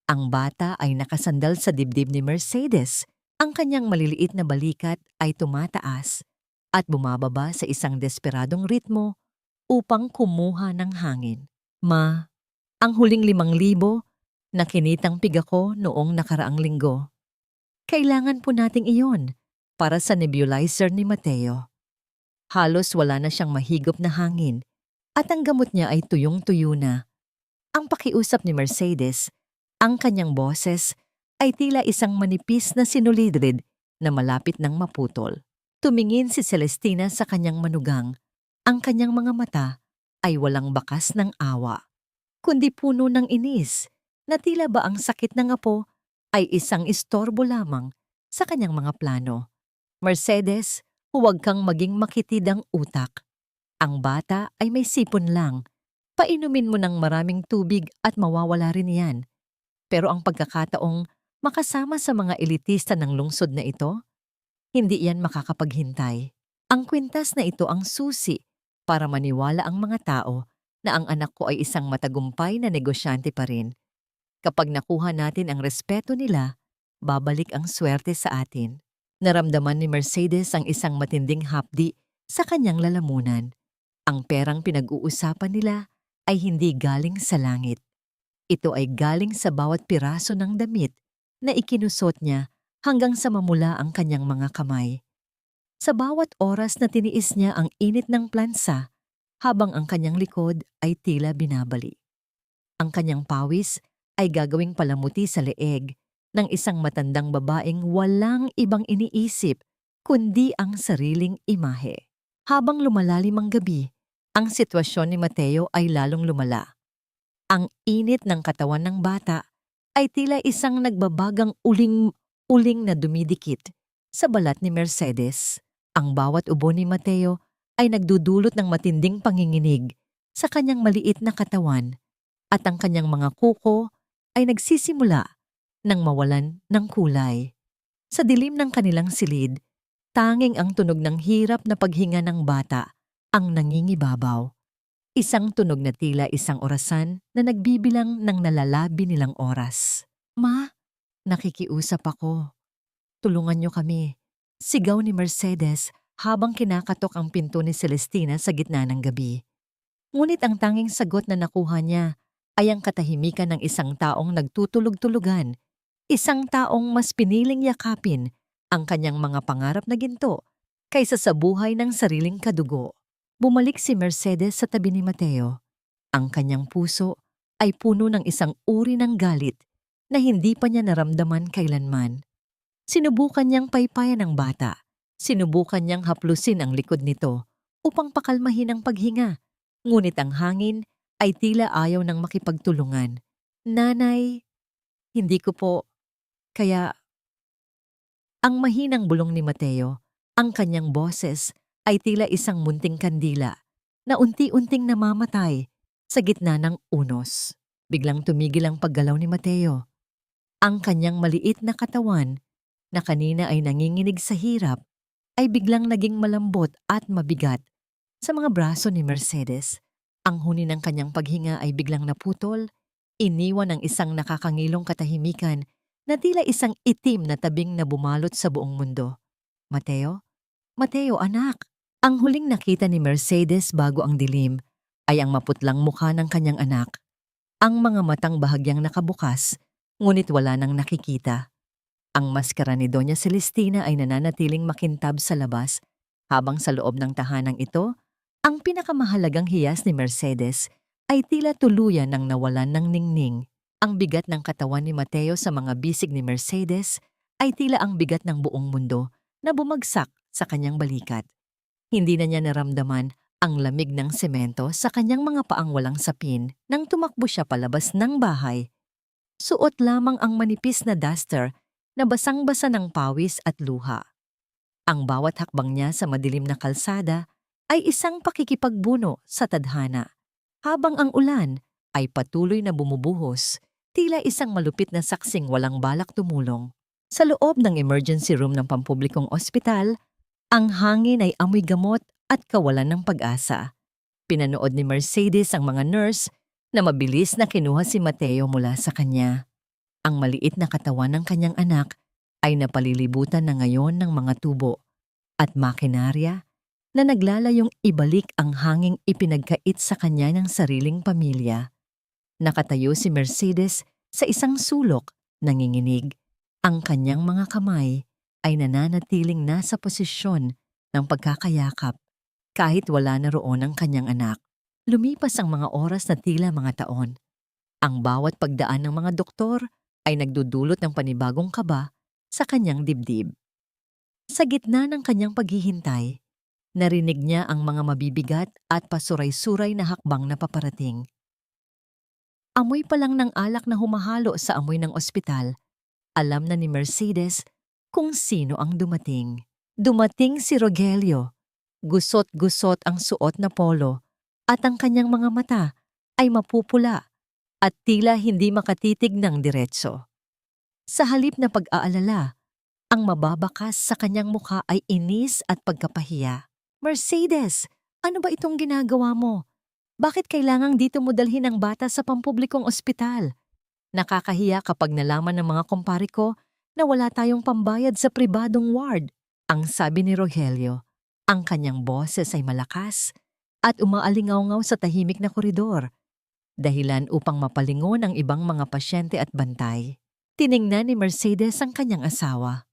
ang bata ay nakasandal sa dibdib ni Mercedes. Ang kanyang maliliit na balikat ay tumataas at bumababa sa isang desperadong ritmo upang kumuha ng hangin. Ma, ang huling 5,000 na kinitang piga ko noong nakaraang linggo. Kailangan po nating iyon para sa nebulizer ni Mateo. Halos wala na siyang mahigop na hangin at ang gamot niya ay tuyong-tuyo na. Ang pakiusap ni Mercedes, ang kanyang boses, ay tila isang manipis na sinulidrid na malapit ng maputol. Tumingin si Celestina sa kanyang manugang. Ang kanyang mga mata ay walang bakas ng awa, kundi puno ng inis na tila ba ang sakit ng apo ay isang istorbo lamang sa kanyang mga plano. Mercedes, huwag kang maging makitid ang utak. Ang bata ay may sipon lang. Painumin mo ng maraming tubig at mawawala rin yan. Pero ang pagkakataong makasama sa mga elitista ng lungsod na ito, hindi yan makakapaghintay. Ang kwintas na ito ang susi para maniwala ang mga tao na ang anak ko ay isang matagumpay na negosyante pa rin. Kapag nakuha natin ang respeto nila, babalik ang swerte sa atin. Naramdaman ni Mercedes ang isang matinding hapdi sa kanyang lalamunan. Ang perang pinag-uusapan nila ay hindi galing sa langit. Ito ay galing sa bawat piraso ng damit na ikinusot niya hanggang sa mamula ang kanyang mga kamay. Sa bawat oras na tiniis niya ang init ng plansa, habang ang kanyang likod ay tila binabali. Ang kanyang pawis ay gagawing palamuti sa leeg ng isang matandang babaeng walang ibang iniisip kundi ang sariling imahe. Habang lumalalim ang gabi, ang sitwasyon ni Mateo ay lalong lumala. Ang init ng katawan ng bata ay tila isang nagbabagang uling na dumidikit sa balat ni Mercedes. Ang bawat ubo ni Mateo ay nagdudulot ng matinding panginginig sa kanyang maliit na katawan at ang kanyang mga kuko ay nagsisimula ng mawalan ng kulay. Sa dilim ng kanilang silid, tanging ang tunog ng hirap na paghinga ng bata ang nangingibabaw. Isang tunog na tila isang orasan na nagbibilang ng nalalabi nilang oras. Ma, nakikiusap ako. Tulungan niyo kami. Sigaw ni Mercedes habang kinakatok ang pinto ni Celestina sa gitna ng gabi. Ngunit ang tanging sagot na nakuha niya ay ang katahimikan ng isang taong nagtutulog-tulugan. Isang taong mas piniling yakapin ang kanyang mga pangarap na ginto kaysa sa buhay ng sariling kadugo. Bumalik si Mercedes sa tabi ni Mateo. Ang kanyang puso ay puno ng isang uri ng galit na hindi pa niya naramdaman kailanman. Sinubukan niyang paypayan ang bata. Sinubukan niyang haplusin ang likod nito upang pakalmahin ang paghinga. Ngunit ang hangin ay tila ayaw ng makipagtulungan. Nanay, hindi ko po. Kaya, ang mahinang bulong ni Mateo, ang kanyang boses ay tila isang munting kandila na unti-unting namamatay sa gitna ng unos. Biglang tumigil ang paggalaw ni Mateo. Ang kanyang maliit na katawan na kanina ay nanginginig sa hirap ay biglang naging malambot at mabigat sa mga braso ni Mercedes. Ang huni ng kanyang paghinga ay biglang naputol, iniwan ng isang nakakangilong katahimikan na tila isang itim na tabing na bumalot sa buong mundo. Mateo? Mateo, anak! Ang huling nakita ni Mercedes bago ang dilim ay ang maputlang mukha ng kanyang anak. Ang mga matang bahagyang nakabukas, ngunit wala nang nakikita. Ang maskara ni Doña Celestina ay nananatiling makintab sa labas, habang sa loob ng tahanang ito, ang pinakamahalagang hiyas ni Mercedes ay tila tuluyan ng nawalan ng ningning. Ang bigat ng katawan ni Mateo sa mga bisig ni Mercedes ay tila ang bigat ng buong mundo na bumagsak sa kanyang balikat. Hindi na niya naramdaman ang lamig ng semento sa kanyang mga paang walang sapin nang tumakbo siya palabas ng bahay. Suot lamang ang manipis na duster na basang-basa ng pawis at luha. Ang bawat hakbang niya sa madilim na kalsada ay isang pakikipagbuno sa tadhana, habang ang ulan ay patuloy na bumubuhos, tila isang malupit na saksing walang balak tumulong. Sa loob ng emergency room ng pampublikong ospital, ang hangin ay amoy gamot at kawalan ng pag-asa. Pinanood ni Mercedes ang mga nurse na mabilis na kinuha si Mateo mula sa kanya. Ang maliit na katawan ng kanyang anak ay napalilibutan na ngayon ng mga tubo at makinarya na naglalayong ibalik ang hanging ipinagkait sa kanya ng sariling pamilya. Nakatayo si Mercedes sa isang sulok, nanginginig. Ang kanyang mga kamay ay nananatiling nasa posisyon ng pagkakayakap kahit wala na roon ang kanyang anak. Lumipas ang mga oras na tila mga taon. Ang bawat pagdaan ng mga doktor ay nagdudulot ng panibagong kaba sa kanyang dibdib. Sa gitna ng kanyang paghihintay, narinig niya ang mga mabibigat at pasuray-suray na hakbang na paparating. Amoy pa lang ng alak na humahalo sa amoy ng ospital, alam na ni Mercedes kung sino ang dumating. Dumating si Rogelio. Gusot-gusot ang suot na polo at ang kanyang mga mata ay mapupula at tila hindi makatitig ng diretso. Sa halip na pag-aalala, ang mababakas sa kanyang mukha ay inis at pagkapahiya. Mercedes, ano ba itong ginagawa mo? Bakit kailangang dito mo dalhin ang bata sa pampublikong ospital? Nakakahiya kapag nalaman ng mga kumpare ko na wala tayong pambayad sa pribadong ward. Ang sabi ni Rogelio, ang kanyang boses ay malakas at umaalingaw-ngaw sa tahimik na koridor, dahilan upang mapalingon ang ibang mga pasyente at bantay. Tiningnan ni Mercedes ang kanyang asawa.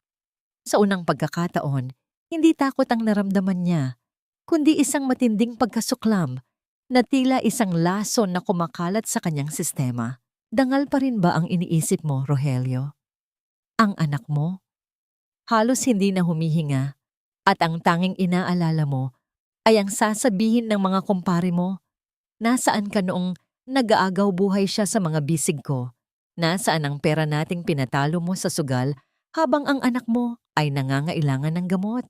Sa unang pagkakataon, hindi takot ang naramdaman niya, kundi isang matinding pagkasuklam na tila isang lason na kumakalat sa kanyang sistema. Dangal pa rin ba ang iniisip mo, Rogelio? Ang anak mo? Halos hindi na humihinga at ang tanging inaalala mo ay ang sasabihin ng mga kumpare mo. Nasaan ka noong nag-aagaw buhay siya sa mga bisig ko? Nasaan ang pera nating pinatalo mo sa sugal habang ang anak mo ay nangangailangan ng gamot?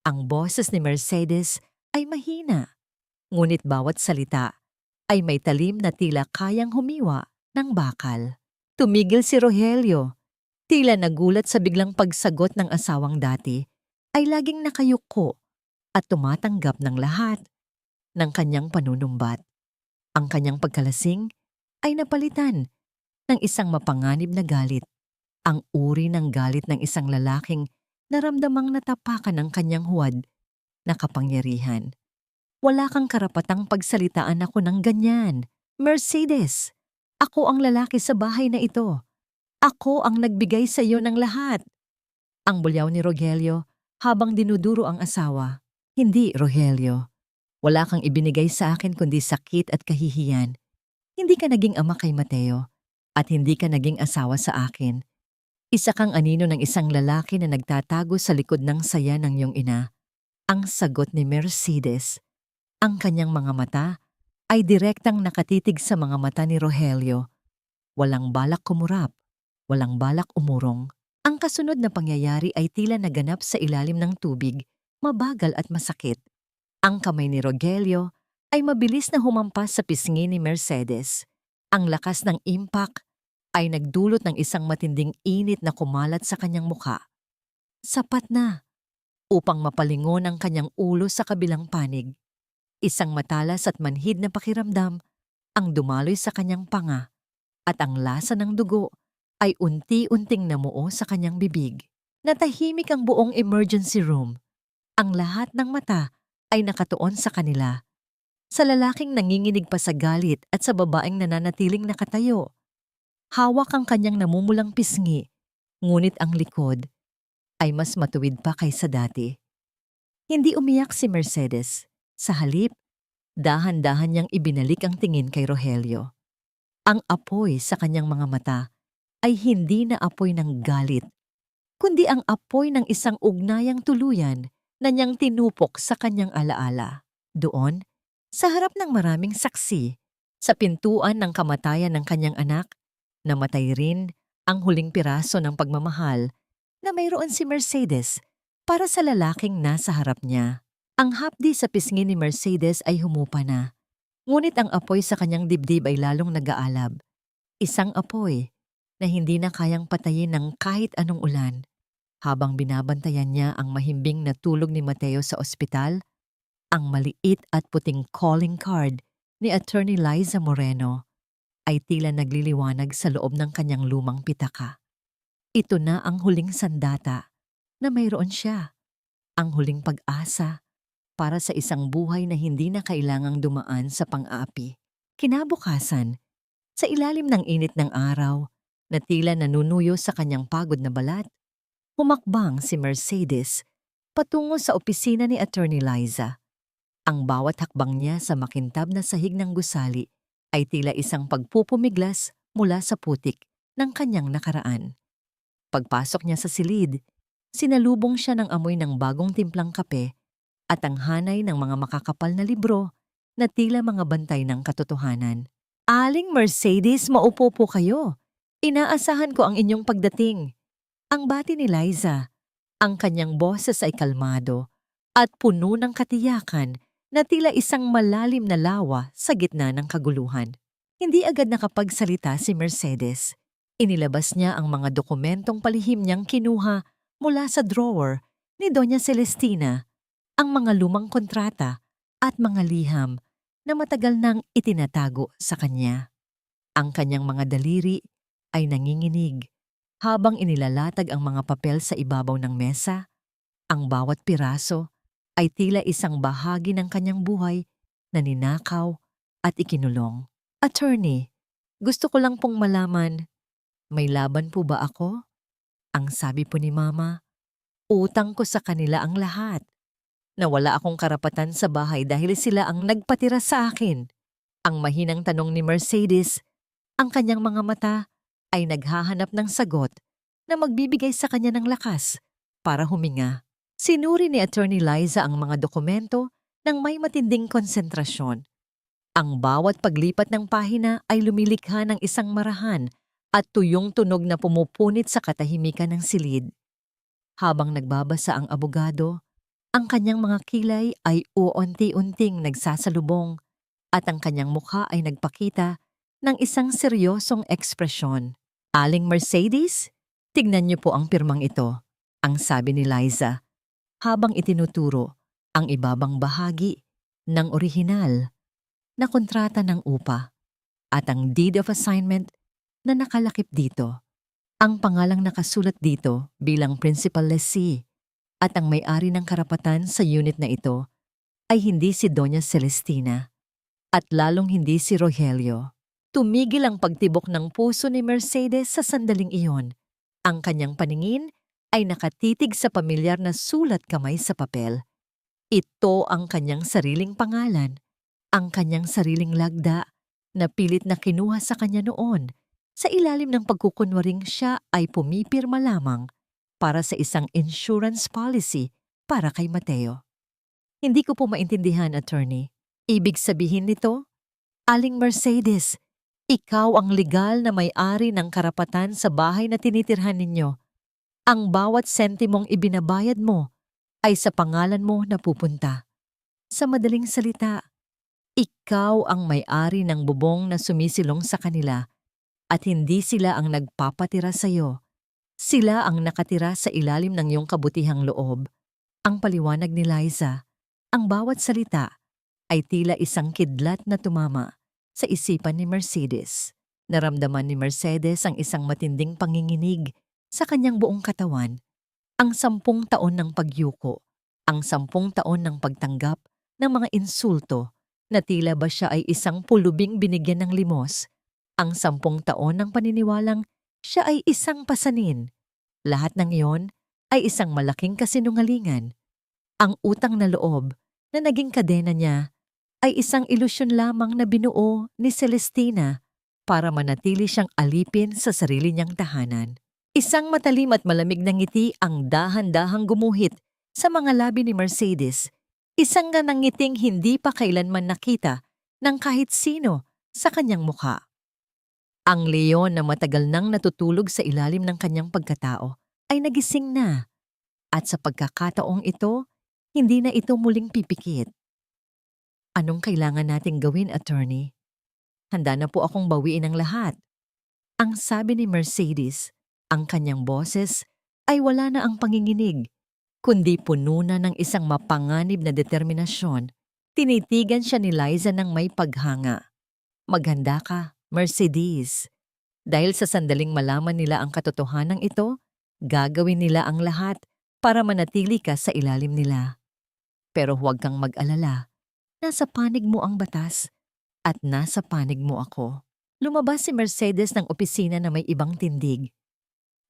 Ang boses ni Mercedes ay mahina, ngunit bawat salita ay may talim na tila kayang humiwa ng bakal. Tumigil si Rogelio, tila nagulat sa biglang pagsagot ng asawang dati ay laging nakayuko at tumatanggap ng lahat ng kanyang panunumbat. Ang kanyang pagkalasing ay napalitan ng isang mapanganib na galit, ang uri ng galit ng isang lalaking naramdamang natapakan ng kanyang huwad na kapangyarihan. Wala kang karapatang pagsalitaan ako ng ganyan. Mercedes, ako ang lalaki sa bahay na ito. Ako ang nagbigay sa iyo ng lahat. Ang bulyaw ni Rogelio habang dinuduro ang asawa. Hindi, Rogelio. Wala kang ibinigay sa akin kundi sakit at kahihiyan. Hindi ka naging ama kay Mateo at hindi ka naging asawa sa akin. Isa kang anino ng isang lalaki na nagtatago sa likod ng saya ng iyong ina. Ang sagot ni Mercedes. Ang kanyang mga mata ay direktang nakatitig sa mga mata ni Rogelio. Walang balak kumurap, walang balak umurong. Ang kasunod na pangyayari ay tila naganap sa ilalim ng tubig, mabagal at masakit. Ang kamay ni Rogelio ay mabilis na humampas sa pisngi ni Mercedes. Ang lakas ng impact ay nagdulot ng isang matinding init na kumalat sa kanyang mukha. Sapat na upang mapalingon ang kanyang ulo sa kabilang panig. Isang matalas at manhid na pakiramdam ang dumaloy sa kanyang panga at ang lasa ng dugo ay unti-unting namuo sa kanyang bibig. Natahimik ang buong emergency room. Ang lahat ng mata ay nakatuon sa kanila. Sa lalaking nanginginig pa sa galit at sa babaeng nananatiling nakatayo. Hawak ang kanyang namumulang pisngi, ngunit ang likod ay mas matuwid pa kaysa dati. Hindi umiyak si Mercedes. Sa halip, dahan-dahan niyang ibinalik ang tingin kay Rogelio. Ang apoy sa kanyang mga mata ay hindi na apoy ng galit, kundi ang apoy ng isang ugnayang tuluyan na niyang tinupok sa kanyang alaala. Doon, sa harap ng maraming saksi, sa pintuan ng kamatayan ng kanyang anak, namatay rin ang huling piraso ng pagmamahal na mayroon si Mercedes para sa lalaking nasa harap niya. Ang hapdi sa pisngi ni Mercedes ay humupa na, ngunit ang apoy sa kanyang dibdib ay lalong nag-aalab. Isang apoy na hindi na kayang patayin ng kahit anong ulan. Habang binabantayan niya ang mahimbing na tulog ni Mateo sa ospital, ang maliit at puting calling card ni Attorney Liza Moreno ay tila nagliliwanag sa loob ng kanyang lumang pitaka. Ito na ang huling sandata na mayroon siya, ang huling pag-asa para sa isang buhay na hindi na kailangang dumaan sa pang-aapi. Kinabukasan, sa ilalim ng init ng araw na tila nanunuyo sa kanyang pagod na balat, humakbang si Mercedes patungo sa opisina ni Attorney Liza. Ang bawat hakbang niya sa makintab na sahig ng gusali ay tila isang pagpupumiglas mula sa putik ng kanyang nakaraan. Pagpasok niya sa silid, sinalubong siya ng amoy ng bagong timplang kape at ang hanay ng mga makakapal na libro na tila mga bantay ng katotohanan. Aling Mercedes, maupo po kayo. Inaasahan ko ang inyong pagdating. Ang bati ni Liza, ang kanyang boses ay kalmado at puno ng katiyakan na tila isang malalim na lawa sa gitna ng kaguluhan. Hindi agad nakapagsalita si Mercedes. Inilabas niya ang mga dokumentong palihim niyang kinuha mula sa drawer ni Doña Celestina, ang mga lumang kontrata at mga liham na matagal nang itinatago sa kanya. Ang kanyang mga daliri ay nanginginig habang inilalatag ang mga papel sa ibabaw ng mesa. Ang bawat piraso ay tila isang bahagi ng kanyang buhay na ninakaw at ikinulong. Attorney, gusto ko lang pong malaman, may laban po ba ako? Ang sabi po ni Mama, utang ko sa kanila ang lahat. Na wala akong karapatan sa bahay dahil sila ang nagpatira sa akin. Ang mahinang tanong ni Mercedes, ang kanyang mga mata ay naghahanap ng sagot na magbibigay sa kanya ng lakas para huminga. Sinuri ni Attorney Liza ang mga dokumento ng may matinding konsentrasyon. Ang bawat paglipat ng pahina ay lumilikha ng isang marahan at tuyong tunog na pumupunit sa katahimikan ng silid. Habang nagbabasa ang abogado, ang kanyang mga kilay ay uunti-unting nagsasalubong at ang kanyang mukha ay nagpakita ng isang seryosong ekspresyon. Aling Mercedes, tignan niyo po ang pirmang ito, ang sabi ni Liza, habang itinuturo ang ibabang bahagi ng orihinal na kontrata ng upa at ang deed of assignment na nakalakip dito. Ang pangalang nakasulat dito bilang principal lessee at ang may-ari ng karapatan sa unit na ito ay hindi si Doña Celestina at lalong hindi si Rogelio. Tumigil ang pagtibok ng puso ni Mercedes sa sandaling iyon. Ang kanyang paningin ay nakatitig sa pamilyar na sulat kamay sa papel. Ito ang kanyang sariling pangalan, ang kanyang sariling lagda na pilit na kinuha sa kanya noon sa ilalim ng pagkukunwaring siya ay pumipirma lamang para sa isang insurance policy para kay Mateo. Hindi ko po maintindihan, Attorney. Ibig sabihin nito, Aling Mercedes, ikaw ang legal na may-ari ng karapatan sa bahay na tinitirhan ninyo. Ang bawat sentimong ibinabayad mo ay sa pangalan mo napupunta. Sa madaling salita, ikaw ang may-ari ng bubong na sumisilong sa kanila at hindi sila ang nagpapatira sa iyo. Sila ang nakatira sa ilalim ng iyong kabutihang loob. Ang paliwanag ni Liza, ang bawat salita ay tila isang kidlat na tumama sa isipan ni Mercedes. Naramdaman ni Mercedes ang isang matinding panginginig sa kanyang buong katawan. Ang 10 taon ng pagyuko, ang 10 taon ng pagtanggap ng mga insulto na tila ba siya ay isang pulubing binigyan ng limos, ang 10 taon ng paniniwalang siya ay isang pasanin. Lahat ng iyon ay isang malaking kasinungalingan. Ang utang na loob na naging kadena niya ay isang ilusyon lamang na binuo ni Celestina para manatili siyang alipin sa sarili niyang tahanan. Isang matalim at malamig na ngiti ang dahan-dahang gumuhit sa mga labi ni Mercedes. Isang ganang ngiting hindi pa kailanman nakita ng kahit sino sa kanyang mukha. Ang leon na matagal nang natutulog sa ilalim ng kanyang pagkatao ay nagising na. At sa pagkakataong ito, hindi na ito muling pipikit. Anong kailangan nating gawin, Attorney? Handa na po akong bawiin ang lahat. Ang sabi ni Mercedes, ang kanyang boses ay wala na ang panginginig, kundi puno na ng isang mapanganib na determinasyon. Tinitigan siya ni Liza ng may paghanga. Maghanda ka, Mercedes. Dahil sa sandaling malaman nila ang katotohanan ito, gagawin nila ang lahat para manatili ka sa ilalim nila. Pero huwag kang mag-alala. Nasa panig mo ang batas at nasa panig mo ako. Lumabas si Mercedes ng opisina na may ibang tindig.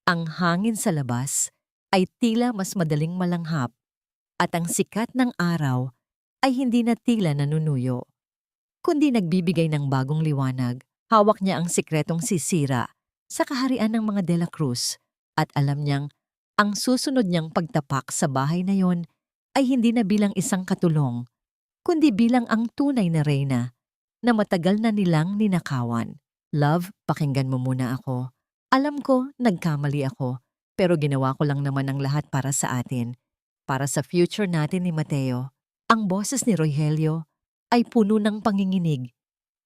Ang hangin sa labas ay tila mas madaling malanghap at ang sikat ng araw ay hindi na tila nanunuyo, kundi nagbibigay ng bagong liwanag. Hawak niya ang sikretong sisira sa kaharian ng mga De La Cruz at alam niyang ang susunod niyang pagtapak sa bahay na yon ay hindi na bilang isang katulong, kundi bilang ang tunay na reyna na matagal na nilang ninakawan. Love, pakinggan mo muna ako. Alam ko, nagkamali ako, pero ginawa ko lang naman ang lahat para sa atin, para sa future natin ni Mateo. Ang boses ni Rogelio ay puno ng panginginig,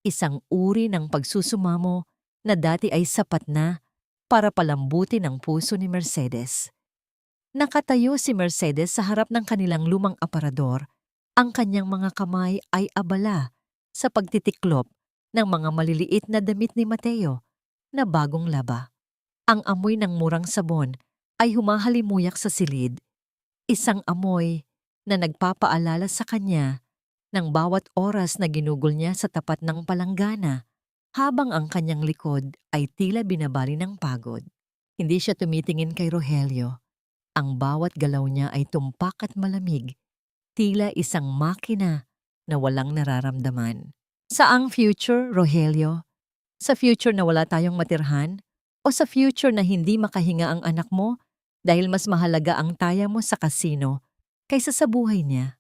isang uri ng pagsusumamo na dati ay sapat na para palambutin ang puso ni Mercedes. Nakatayo si Mercedes sa harap ng kanilang lumang aparador. Ang kanyang mga kamay ay abala sa pagtitiklop ng mga maliliit na damit ni Mateo na bagong laba. Ang amoy ng murang sabon ay humahalimuyak sa silid, isang amoy na nagpapaalala sa kanya ng bawat oras na ginugol niya sa tapat ng palanggana habang ang kanyang likod ay tila binabali ng pagod. Hindi siya tumitingin kay Rogelio. Ang bawat galaw niya ay tumpak at malamig, tila isang makina na walang nararamdaman. Saang future, Rogelio? Sa future na wala tayong matirhan? O sa future na hindi makahinga ang anak mo dahil mas mahalaga ang taya mo sa kasino kaysa sa buhay niya?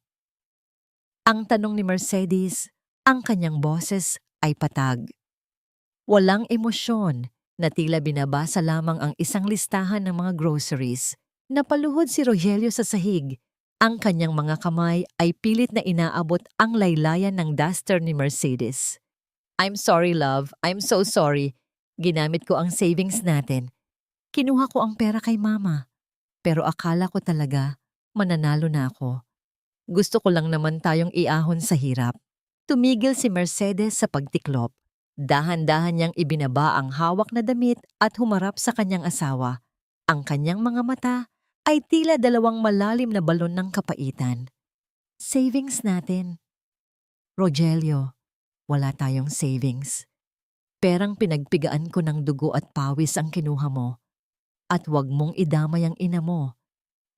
Ang tanong ni Mercedes, ang kanyang boses ay patag. Walang emosyon na tila binabasa lamang ang isang listahan ng mga groceries. Napaluhod si Rogelio sa sahig. Ang kanyang mga kamay ay pilit na inaabot ang laylayan ng duster ni Mercedes. I'm sorry, love. I'm so sorry. Ginamit ko ang savings natin. Kinuha ko ang pera kay mama. Pero akala ko talaga mananalo na ako. Gusto ko lang naman tayong iahon sa hirap. Tumigil si Mercedes sa pagtiklop. Dahan-dahan niyang ibinaba ang hawak na damit at humarap sa kanyang asawa. Ang kanyang mga mata ay tila dalawang malalim na balon ng kapaitan. Savings natin. Rogelio, wala tayong savings. Perang pinagpigaan ko ng dugo at pawis ang kinuha mo. At huwag mong idamay ang ina mo.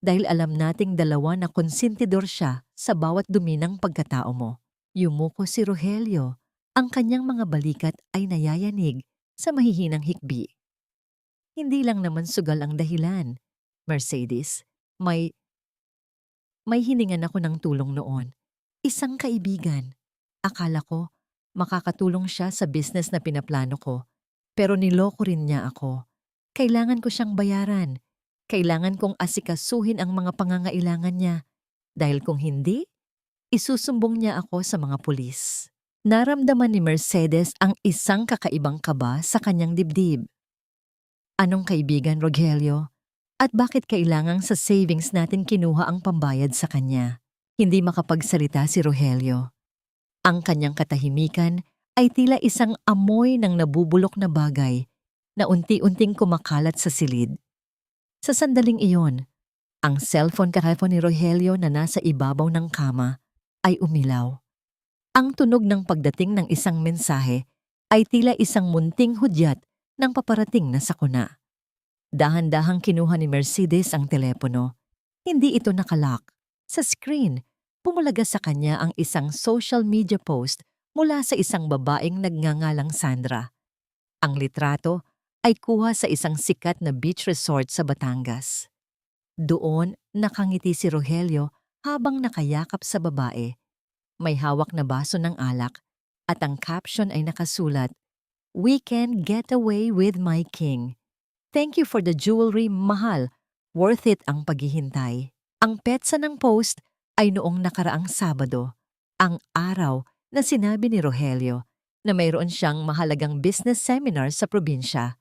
Dahil alam nating dalawa na konsentidor siya sa bawat dumi ng pagkatao mo. Yumuko si Rogelio. Ang kanyang mga balikat ay nayayanig sa mahihinang hikbi. Hindi lang naman sugal ang dahilan. Mercedes, may hiningan ako ng tulong noon. Isang kaibigan. Akala ko, makakatulong siya sa business na pinaplano ko. Pero niloko rin niya ako. Kailangan ko siyang bayaran. Kailangan kong asikasuhin ang mga pangangailangan niya. Dahil kung hindi, isusumbong niya ako sa mga pulis. Naramdaman ni Mercedes ang isang kakaibang kaba sa kanyang dibdib. Anong kaibigan, Rogelio? At bakit kailangang sa savings natin kinuha ang pambayad sa kanya? Hindi makapagsalita si Rogelio. Ang kanyang katahimikan ay tila isang amoy ng nabubulok na bagay na unti-unting kumakalat sa silid. Sa sandaling iyon, ang cellphone ni Rogelio na nasa ibabaw ng kama ay umilaw. Ang tunog ng pagdating ng isang mensahe ay tila isang munting hudyat ng paparating na sakuna. Dahan-dahang kinuha ni Mercedes ang telepono. Hindi ito nakalock. Sa screen, pumulaga sa kanya ang isang social media post mula sa isang babaeng nagngangalang Sandra. Ang litrato ay kuha sa isang sikat na beach resort sa Batangas. Doon, nakangiti si Rogelio habang nakayakap sa babae. May hawak na baso ng alak at ang caption ay nakasulat, "Weekend getaway with my king. Thank you for the jewelry, mahal. Worth it ang paghihintay." Ang petsa ng post ay noong nakaraang Sabado, ang araw na sinabi ni Rogelio na mayroon siyang mahalagang business seminar sa probinsya.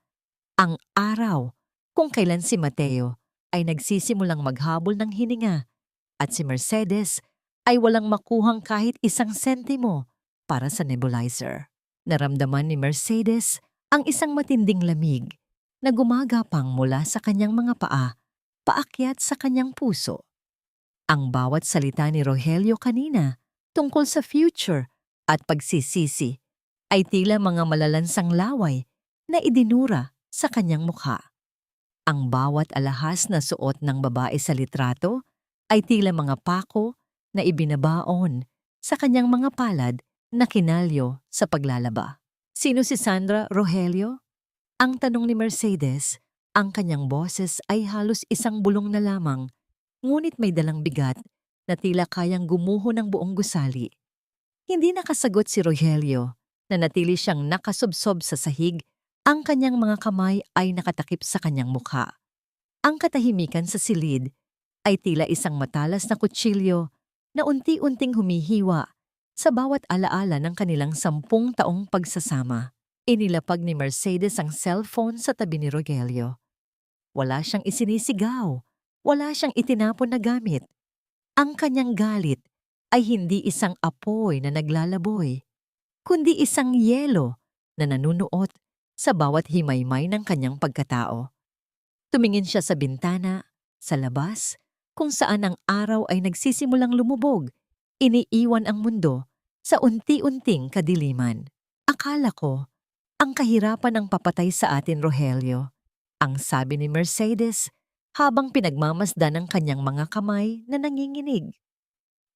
Ang araw kung kailan si Mateo ay nagsisimulang maghabol ng hininga at si Mercedes ay walang makuhang kahit isang sentimo para sa nebulizer. Naramdaman ni Mercedes ang isang matinding lamig na gumagapang mula sa kanyang mga paa, paakyat sa kanyang puso. Ang bawat salita ni Rogelio kanina tungkol sa future at pagsisisi ay tila mga malalansang laway na idinura sa kanyang mukha. Ang bawat alahas na suot ng babae sa litrato ay tila mga pako na ibinabaon sa kanyang mga palad na kinalyo sa paglalaba. Sino si Sandra Rogelio? Ang tanong ni Mercedes, ang kanyang boses ay halos isang bulong na lamang, ngunit may dalang bigat na tila kayang gumuho ng buong gusali. Hindi nakasagot si Rogelio, na natili siyang nakasubsob sa sahig. Ang kanyang mga kamay ay nakatakip sa kanyang mukha. Ang katahimikan sa silid ay tila isang matalas na kutsilyo na unti-unting humihiwa sa bawat alaala ng kanilang 10 taong pagsasama. Inilapag ni Mercedes ang cellphone sa tabi ni Rogelio. Wala siyang isinisigaw, wala siyang itinapon na gamit. Ang kanyang galit ay hindi isang apoy na naglalaboy, kundi isang yelo na nanunuot sa bawat himaymay ng kanyang pagkatao. Tumingin siya sa bintana, sa labas, kung saan ang araw ay nagsisimulang lumubog, iniiwan ang mundo sa unti-unting kadiliman. Akala ko, ang kahirapan ang papatay sa atin, Rogelio, ang sabi ni Mercedes habang pinagmamasdan ng kanyang mga kamay na nanginginig.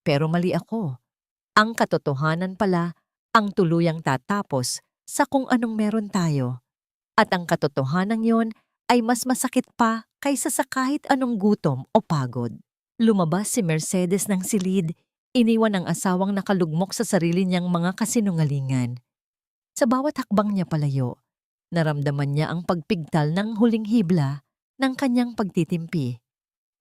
Pero mali ako. Ang katotohanan pala ang tuluyang tatapos sa kung anong meron tayo. At ang katotohanan yon ay mas masakit pa kaysa sa kahit anong gutom o pagod. Lumabas si Mercedes ng silid, iniwan ang asawang nakalugmok sa sarili niyang mga kasinungalingan. Sa bawat hakbang niya palayo, naramdaman niya ang pagpigtal ng huling hibla ng kanyang pagtitimpi.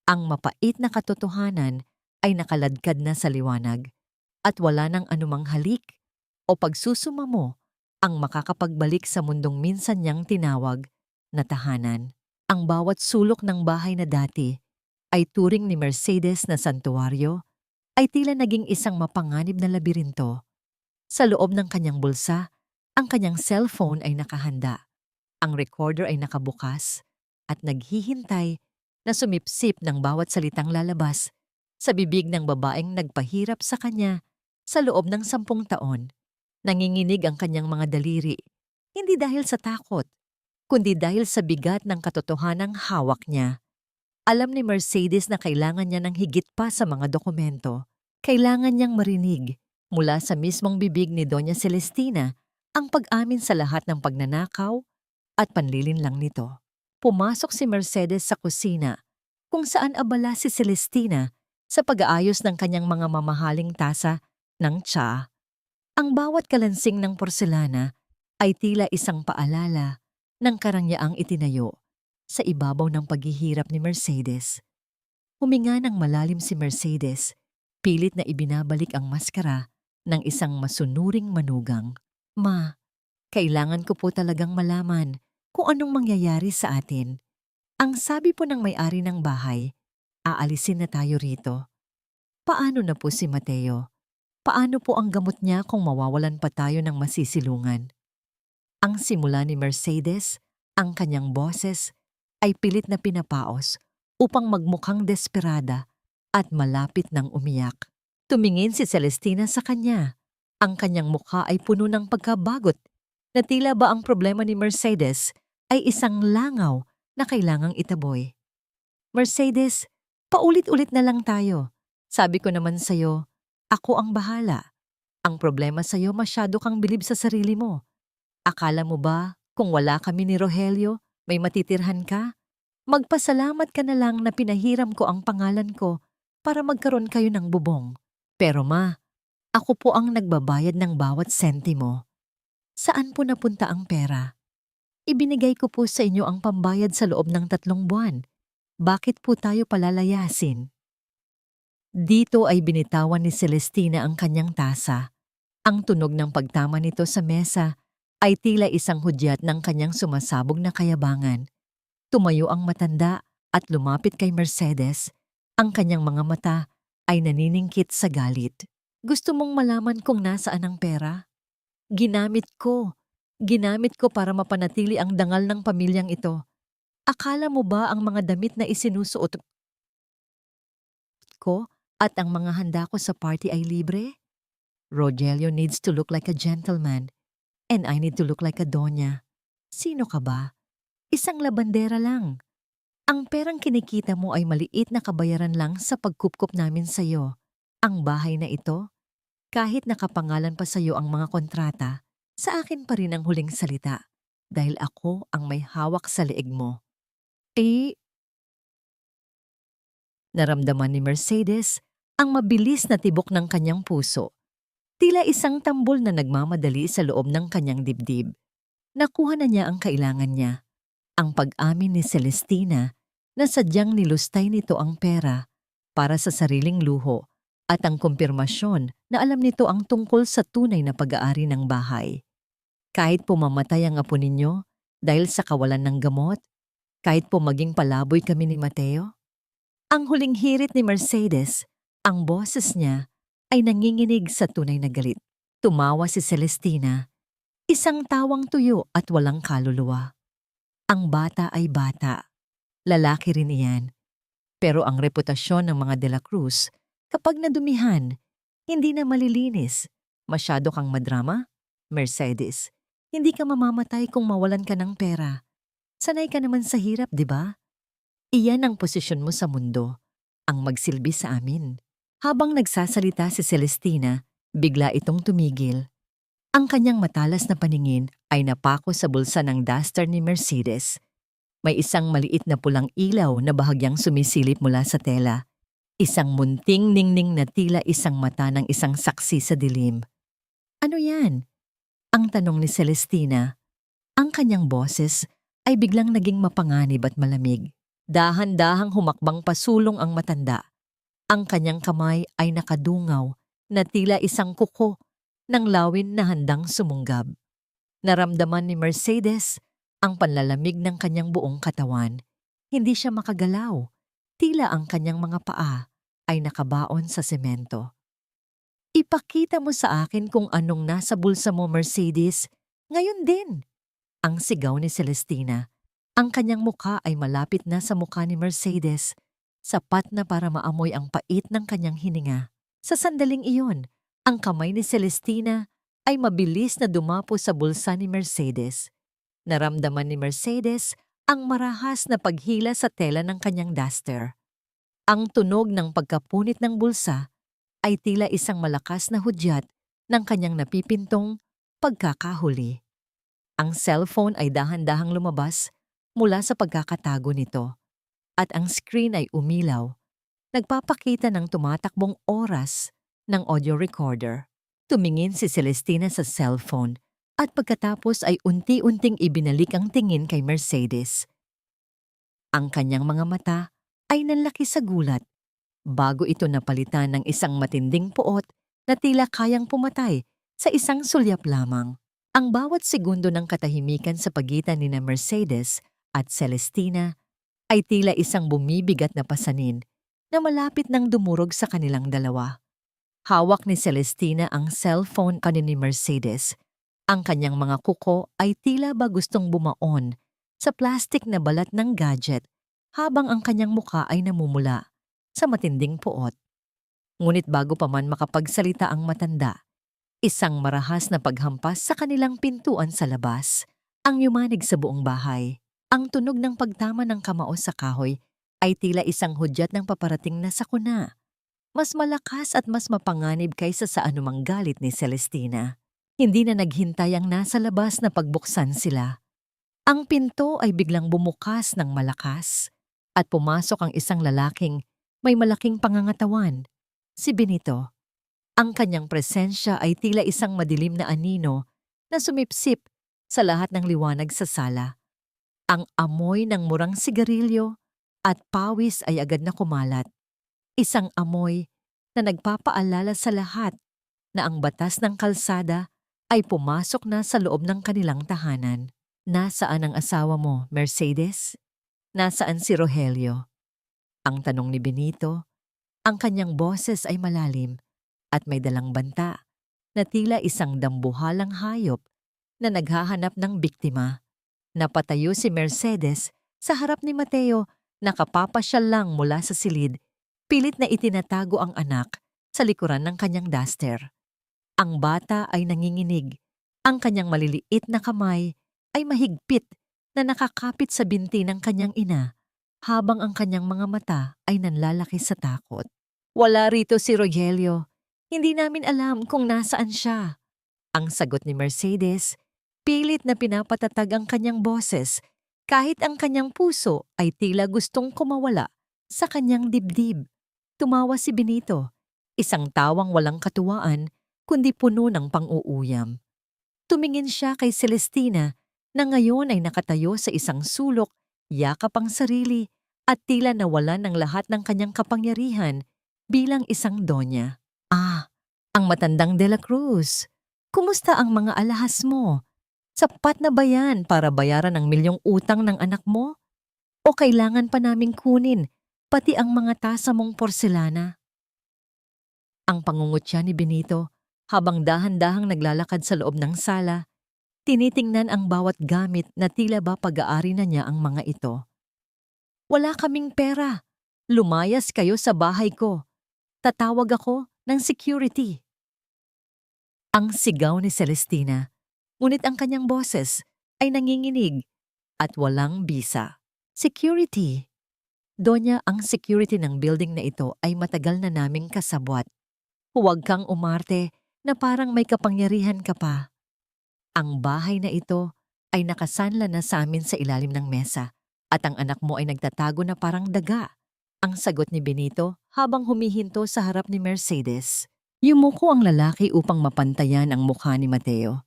Ang mapait na katotohanan ay nakaladkad na sa liwanag at wala nang anumang halik o pagsusumamo ang makakapagbalik sa mundong minsan niyang tinawag na tahanan. Ang bawat sulok ng bahay na dati ay turing ni Mercedes na santuwaryo ay tila naging isang mapanganib na labirinto. Sa loob ng kanyang bulsa, ang kanyang cellphone ay nakahanda. Ang recorder ay nakabukas at naghihintay na sumipsip ng bawat salitang lalabas sa bibig ng babaeng nagpahirap sa kanya sa loob ng 10 taon. Nanginginig ang kanyang mga daliri, hindi dahil sa takot, kundi dahil sa bigat ng katotohanang hawak niya. Alam ni Mercedes na kailangan niya ng higit pa sa mga dokumento. Kailangan niyang marinig mula sa mismong bibig ni Doña Celestina ang pag-amin sa lahat ng pagnanakaw at panlilinlang nito. Pumasok si Mercedes sa kusina, kung saan abala si Celestina sa pag-aayos ng kanyang mga mamahaling tasa ng tsa. Ang bawat kalansing ng porselana ay tila isang paalala ng karangyaang itinayo sa ibabaw ng paghihirap ni Mercedes. Huminga ng malalim si Mercedes, pilit na ibinabalik ang maskara ng isang masunuring manugang. Ma, kailangan ko po talagang malaman kung anong mangyayari sa atin. Ang sabi po ng may-ari ng bahay, aalisin na tayo rito. Paano na po si Mateo? Paano po ang gamot niya kung mawawalan pa tayo ng masisilungan? Ang simula ni Mercedes, ang kanyang boses, ay pilit na pinapaos upang magmukhang desperada at malapit ng umiyak. Tumingin si Celestina sa kanya. Ang kanyang mukha ay puno ng pagkabagot na tila ba ang problema ni Mercedes ay isang langaw na kailangang itaboy. Mercedes, paulit-ulit na lang tayo. Sabi ko naman sa'yo, ako ang bahala. Ang problema sa'yo masyado kang bilib sa sarili mo. Akala mo ba kung wala kami ni Rogelio, may matitirhan ka? Magpasalamat ka na lang na pinahiram ko ang pangalan ko para magkaroon kayo ng bubong. Pero ma, ako po ang nagbabayad ng bawat sentimo. Saan po napunta ang pera? Ibinigay ko po sa inyo ang pambayad sa loob ng 3 buwan. Bakit po tayo palalayasin? Dito ay binitawan ni Celestina ang kanyang tasa. Ang tunog ng pagtama nito sa mesa ay tila isang hudyat ng kanyang sumasabog na kayabangan. Tumayo ang matanda at lumapit kay Mercedes. Ang kanyang mga mata ay naniningkit sa galit. Gusto mong malaman kung nasaan ang pera? Ginamit ko. Ginamit ko para mapanatili ang dangal ng pamilyang ito. Akala mo ba ang mga damit na isinusuot ko at ang mga handa ko sa party ay libre? Rogelio needs to look like a gentleman and I need to look like a donya. Sino ka ba? Isang labandera lang. Ang perang kinikita mo ay maliit na kabayaran lang sa pagkupkup namin sa'yo. Ang bahay na ito, kahit nakapangalan pa sa'yo ang mga kontrata, sa akin pa rin ang huling salita dahil ako ang may hawak sa leeg mo. Naramdaman ni Mercedes ang mabilis na tibok ng kanyang puso. Tila isang tambol na nagmamadali sa loob ng kanyang dibdib. Nakuha na niya ang kailangan niya. Ang pag-amin ni Celestina na sadyang nilustay nito ang pera para sa sariling luho at ang kumpirmasyon na alam nito ang tungkol sa tunay na pag-aari ng bahay. Kahit pumamatay ang apo ninyo dahil sa kawalan ng gamot, kahit po maging palaboy kami ni Mateo, ang huling hirit ni Mercedes, ang boses niya ay nanginginig sa tunay na galit. Tumawa si Celestina, isang tawang tuyo at walang kaluluwa. Ang bata ay bata. Lalaki rin iyan. Pero ang reputasyon ng mga De La Cruz, kapag nadumihan, hindi na malilinis. Masyado kang madrama? Mercedes, hindi ka mamamatay kung mawalan ka ng pera. Sanay ka naman sa hirap, di ba? Iyan ang posisyon mo sa mundo, ang magsilbi sa amin. Habang nagsasalita si Celestina, bigla itong tumigil. Ang kanyang matalas na paningin ay napako sa bulsa ng duster ni Mercedes. May isang maliit na pulang ilaw na bahagyang sumisilip mula sa tela. Isang munting ningning na tila isang mata ng isang saksi sa dilim. Ano yan? Ang tanong ni Celestina. Ang kanyang boses ay biglang naging mapanganib at malamig. Dahan-dahang humakbang pasulong ang matanda. Ang kanyang kamay ay nakadungaw na tila isang kuko ng lawin na handang sumunggab. Naramdaman ni Mercedes ang panlalamig ng kanyang buong katawan. Hindi siya makagalaw. Tila ang kanyang mga paa ay nakabaon sa semento. Ipakita mo sa akin kung anong nasa bulsa mo, Mercedes. Ngayon din. Ang sigaw ni Celestina. Ang kanyang mukha ay malapit na sa mukha ni Mercedes. Sapat na para maamoy ang pait ng kanyang hininga. Sa sandaling iyon, ang kamay ni Celestina ay mabilis na dumapo sa bulsa ni Mercedes. Naramdaman ni Mercedes ang marahas na paghila sa tela ng kanyang duster. Ang tunog ng pagkapunit ng bulsa ay tila isang malakas na hudyat ng kanyang napipintong pagkakahuli. Ang cellphone ay dahan-dahang lumabas mula sa pagkakatago nito. At ang screen ay umilaw, nagpapakita ng tumatakbong oras ng audio recorder. Tumingin si Celestina sa cellphone at pagkatapos ay unti-unting ibinalik ang tingin kay Mercedes. Ang kanyang mga mata ay nanlaki sa gulat bago ito napalitan ng isang matinding puot na tila kayang pumatay sa isang sulyap lamang. Ang bawat segundo ng katahimikan sa pagitan ni Mercedes at Celestina ay tila isang bumibigat na pasanin na malapit nang dumurog sa kanilang dalawa. Hawak ni Celestina ang cellphone ni Mercedes. Ang kanyang mga kuko ay tila ba gustong bumaon sa plastik na balat ng gadget habang ang kanyang mukha ay namumula sa matinding puot. Ngunit bago pa man makapagsalita ang matanda, isang marahas na paghampas sa kanilang pintuan sa labas ang yumanig sa buong bahay. Ang tunog ng pagtama ng kamao sa kahoy ay tila isang hudyat ng paparating na sakuna. Mas malakas at mas mapanganib kaysa sa anumang galit ni Celestina. Hindi na naghintay ang nasa labas na pagbuksan sila. Ang pinto ay biglang bumukas ng malakas at pumasok ang isang lalaking may malaking pangangatawan, si Benito. Ang kanyang presensya ay tila isang madilim na anino na sumipsip sa lahat ng liwanag sa sala. Ang amoy ng murang sigarilyo at pawis ay agad na kumalat. Isang amoy na nagpapaalala sa lahat na ang batas ng kalsada ay pumasok na sa loob ng kanilang tahanan. Nasaan ang asawa mo, Mercedes? Nasaan si Rogelio? Ang tanong ni Benito Ang kanyang boses ay malalim at may dalang banta na tila isang dambuhalang hayop na naghahanap ng biktima. Napatayo si Mercedes sa harap ni Mateo, nakapapasyal lang mula sa silid, pilit na itinatago ang anak sa likuran ng kanyang duster. Ang bata ay nanginginig. Ang kanyang maliliit na kamay ay mahigpit na nakakapit sa binti ng kanyang ina, habang ang kanyang mga mata ay nanlalaki sa takot. Wala rito si Rogelio. Hindi namin alam kung nasaan siya. Ang sagot ni Mercedes, pilit na pinapatatag ang kanyang boses kahit ang kanyang puso ay tila gustong kumawala sa kanyang dibdib. Tumawa si Benito, isang tawang walang katuwaan kundi puno ng pang-uuyam. Tumingin siya kay Celestina na ngayon ay nakatayo sa isang sulok, yakap ang sarili at tila nawalan ng lahat ng kanyang kapangyarihan bilang isang donya. Ang matandang De La Cruz. Kumusta ang mga alahas mo? Sapat na ba yan para bayaran ang milyong utang ng anak mo? O kailangan pa naming kunin pati ang mga tasa mong porselana? Ang pangungutya ni Benito habang dahan-dahang naglalakad sa loob ng sala, tinitingnan ang bawat gamit na tila ba pag-aari na niya ang mga ito. Wala kaming pera. Lumayas kayo sa bahay ko. Tatawag ako ng security. Ang sigaw ni Celestina, ngunit ang kanyang boses ay nanginginig at walang bisa. Security. Donya, ang security ng building na ito ay matagal na naming kasabwat. Huwag kang umarte na parang may kapangyarihan ka pa. Ang bahay na ito ay nakasanla na sa amin sa ilalim ng mesa at ang anak mo ay nagtatago na parang daga. Ang sagot ni Benito habang humihinto sa harap ni Mercedes. Yumuko ang lalaki upang mapantayan ang mukha ni Mateo.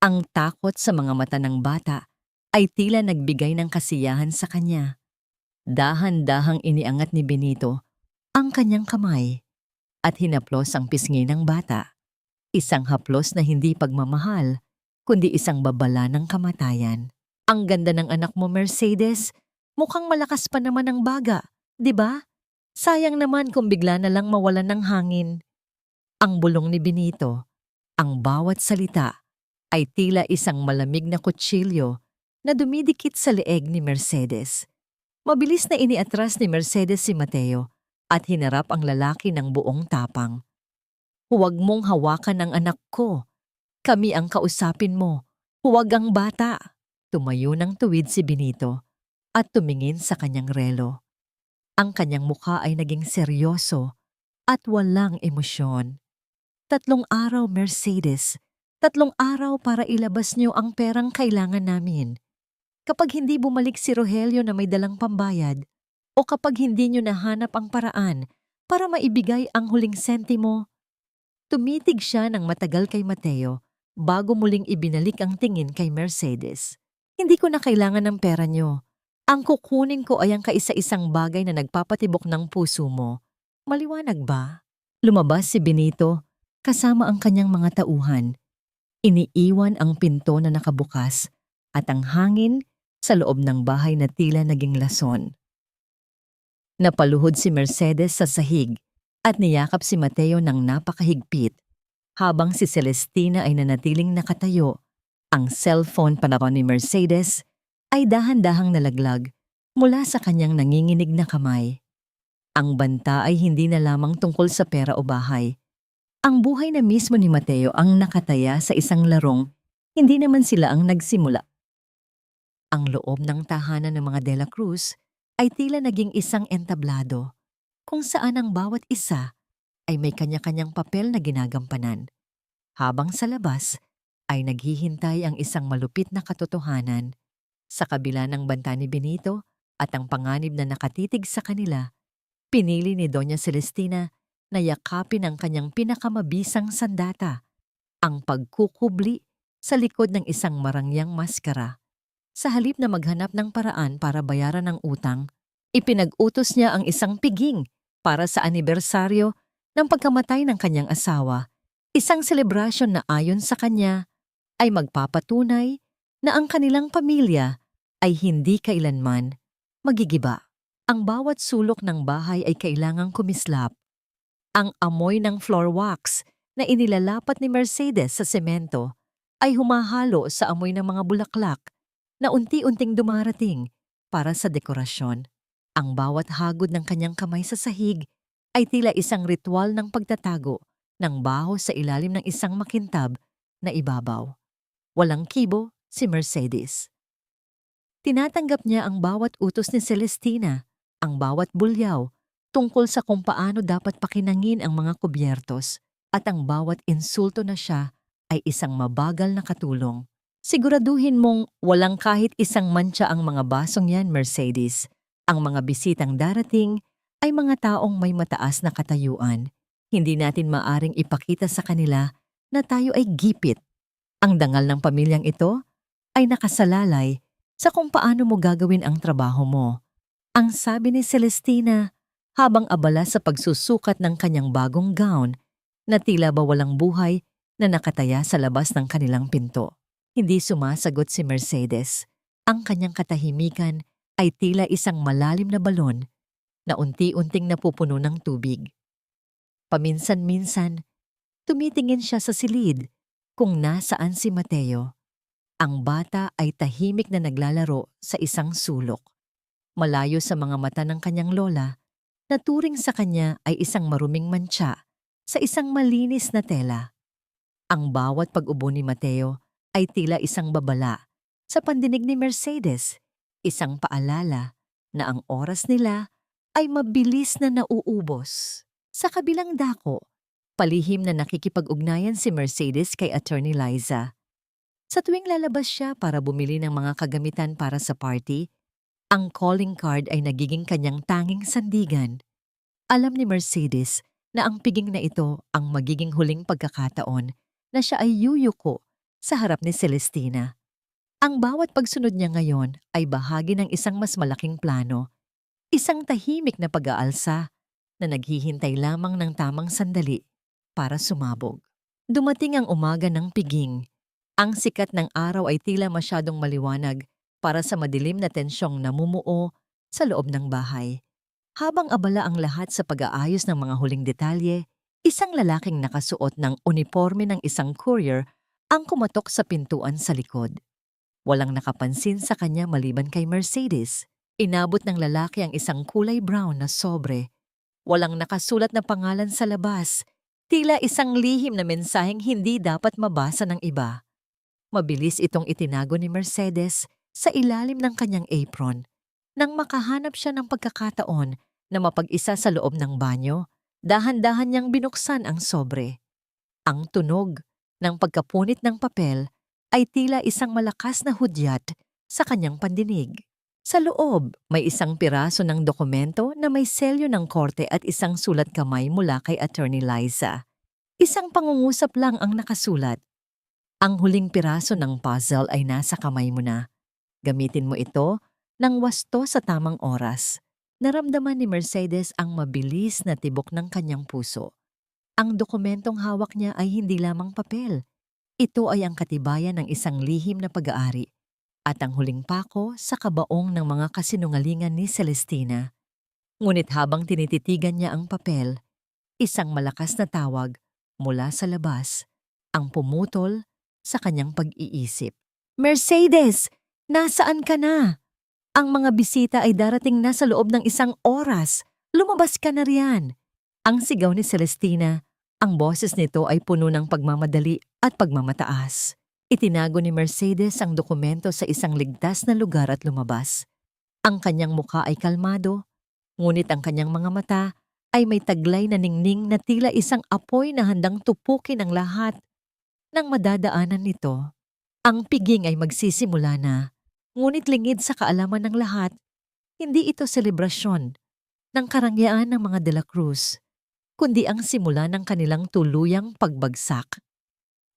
Ang takot sa mga mata ng bata ay tila nagbigay ng kasiyahan sa kanya. Dahan-dahang iniangat ni Benito ang kanyang kamay at hinaplos ang pisngi ng bata. Isang haplos na hindi pagmamahal, kundi isang babala ng kamatayan. Ang ganda ng anak mo, Mercedes. Mukhang malakas pa naman ang baga, di ba? Sayang naman kung bigla na lang mawalan ng hangin. Ang bulong ni Benito, ang bawat salita ay tila isang malamig na kutsilyo na dumidikit sa leeg ni Mercedes. Mabilis na iniatras ni Mercedes si Mateo at hinarap ang lalaki ng buong tapang. Huwag mong hawakan ang anak ko. Kami ang kausapin mo. Huwag ang bata. Tumayo ng tuwid si Benito at tumingin sa kanyang relo. Ang kanyang mukha ay naging seryoso at walang emosyon. 3 araw, Mercedes. 3 araw para ilabas niyo ang perang kailangan namin. Kapag hindi bumalik si Rogelio na may dalang pambayad, o kapag hindi niyo nahanap ang paraan para maibigay ang huling sentimo, tumitig siya ng matagal kay Mateo bago muling ibinalik ang tingin kay Mercedes. Hindi ko na kailangan ng pera niyo. Ang kukunin ko ay ang kaisa-isang bagay na nagpapatibok ng puso mo. Maliwanag ba? Lumabas si Benito kasama ang kanyang mga tauhan. Iniiwan ang pinto na nakabukas at ang hangin sa loob ng bahay na tila naging lason. Napaluhod si Mercedes sa sahig at niyakap si Mateo ng napakahigpit habang si Celestina ay nanatiling nakatayo. Ang cellphone panahon ni Mercedes ay dahan-dahang nalaglag mula sa kanyang nanginginig na kamay. Ang banta ay hindi na lamang tungkol sa pera o bahay. Ang buhay na mismo ni Mateo ang nakataya sa isang larong, hindi naman sila ang nagsimula. Ang loob ng tahanan ng mga De La Cruz ay tila naging isang entablado, kung saan ang bawat isa ay may kanya-kanyang papel na ginagampanan, habang sa labas ay naghihintay ang isang malupit na katotohanan. Sa kabila ng banta ni Benito at ang panganib na nakatitig sa kanila, pinili ni Doña Celestina na yakapin ang kanyang pinakamabisang sandata, ang pagkukubli sa likod ng isang marangyang maskara. Sa halip na maghanap ng paraan para bayaran ang utang, ipinag-utos niya ang isang piging para sa anibersaryo ng pagkamatay ng kanyang asawa, isang selebrasyon na ayon sa kanya ay magpapatunay na ang kanilang pamilya ay hindi kailanman magigiba. Ang bawat sulok ng bahay ay kailangang kumislap Ang amoy ng floor wax na inilalapat ni Mercedes sa semento ay humahalo sa amoy ng mga bulaklak na unti-unting dumarating para sa dekorasyon. Ang bawat hagod ng kanyang kamay sa sahig ay tila isang ritual ng pagtatago ng baho sa ilalim ng isang makintab na ibabaw. Walang kibo si Mercedes. Tinatanggap niya ang bawat utos ni Celestina, ang bawat bulyaw, tungkol sa kung paano dapat pakinangin ang mga kubyertos at ang bawat insulto na siya ay isang mabagal na katulong. Siguraduhin mong walang kahit isang mantsa ang mga basong yan, Mercedes. Ang mga bisitang darating ay mga taong may mataas na katayuan. Hindi natin maaring ipakita sa kanila na tayo ay gipit. Ang dangal ng pamilyang ito ay nakasalalay sa kung paano mo gagawin ang trabaho mo. Ang sabi ni Celestina habang abala sa pagsusukat ng kanyang bagong gown na tila ba walang buhay na nakataya sa labas ng kanilang pinto. Hindi sumasagot si Mercedes. Ang kanyang katahimikan ay tila isang malalim na balon na unti-unting napupuno ng tubig. Paminsan-minsan, tumitingin siya sa silid kung nasaan si Mateo. Ang bata ay tahimik na naglalaro sa isang sulok. Malayo sa mga mata ng kanyang lola, na turing sa kanya ay isang maruming mantsa sa isang malinis na tela. Ang bawat pag-ubo ni Mateo ay tila isang babala sa pandinig ni Mercedes, isang paalala na ang oras nila ay mabilis na nauubos. Sa kabilang dako, palihim na nakikipag-ugnayan si Mercedes kay Attorney Liza. Sa tuwing lalabas siya para bumili ng mga kagamitan para sa party, ang calling card ay nagiging kanyang tanging sandigan. Alam ni Mercedes na ang piging na ito ang magiging huling pagkakataon na siya ay yuyuko sa harap ni Celestina. Ang bawat pagsunod niya ngayon ay bahagi ng isang mas malaking plano, isang tahimik na pag-aalsa na naghihintay lamang ng tamang sandali para sumabog. Dumating ang umaga ng piging. Ang sikat ng araw ay tila masyadong maliwanag para sa madilim na tensyong namumuo sa loob ng bahay. Habang abala ang lahat sa pag-aayos ng mga huling detalye, isang lalaking nakasuot ng uniforme ng isang courier ang kumatok sa pintuan sa likod. Walang nakapansin sa kanya maliban kay Mercedes. Inabot ng lalaki ang isang kulay brown na sobre. Walang nakasulat na pangalan sa labas. Tila isang lihim na mensaheng hindi dapat mabasa ng iba. Mabilis itong itinago ni Mercedes sa ilalim ng kanyang apron. Nang makahanap siya ng pagkakataon na mapag-isa sa loob ng banyo, dahan-dahan niyang binuksan ang sobre. Ang tunog ng pagkapunit ng papel ay tila isang malakas na hudyat sa kanyang pandinig. Sa loob, may isang piraso ng dokumento na may selyo ng korte at isang sulat kamay mula kay Attorney Liza. Isang pangungusap lang ang nakasulat. Ang huling piraso ng puzzle ay nasa kamay mo na. Gamitin mo ito nang wasto sa tamang oras. Naramdaman ni Mercedes ang mabilis na tibok ng kanyang puso. Ang dokumentong hawak niya ay hindi lamang papel. Ito ay ang katibayan ng isang lihim na pag-aari at ang huling pako sa kabaong ng mga kasinungalingan ni Celestina. Ngunit habang tinititigan niya ang papel, isang malakas na tawag mula sa labas ang pumutol sa kanyang pag-iisip. Mercedes! Nasaan ka na? Ang mga bisita ay darating na sa loob ng isang oras. Lumabas ka na riyan. Ang sigaw ni Celestina, ang boses nito ay puno ng pagmamadali at pagmamataas. Itinago ni Mercedes ang dokumento sa isang ligtas na lugar at lumabas. Ang kanyang mukha ay kalmado, ngunit ang kanyang mga mata ay may taglay na ningning na tila isang apoy na handang tupukin ang lahat ng madadaanan nito. Ang piging ay magsisimula na. Ngunit lingid sa kaalaman ng lahat, hindi ito selebrasyon ng karangyaan ng mga De La Cruz, kundi ang simula ng kanilang tuluyang pagbagsak.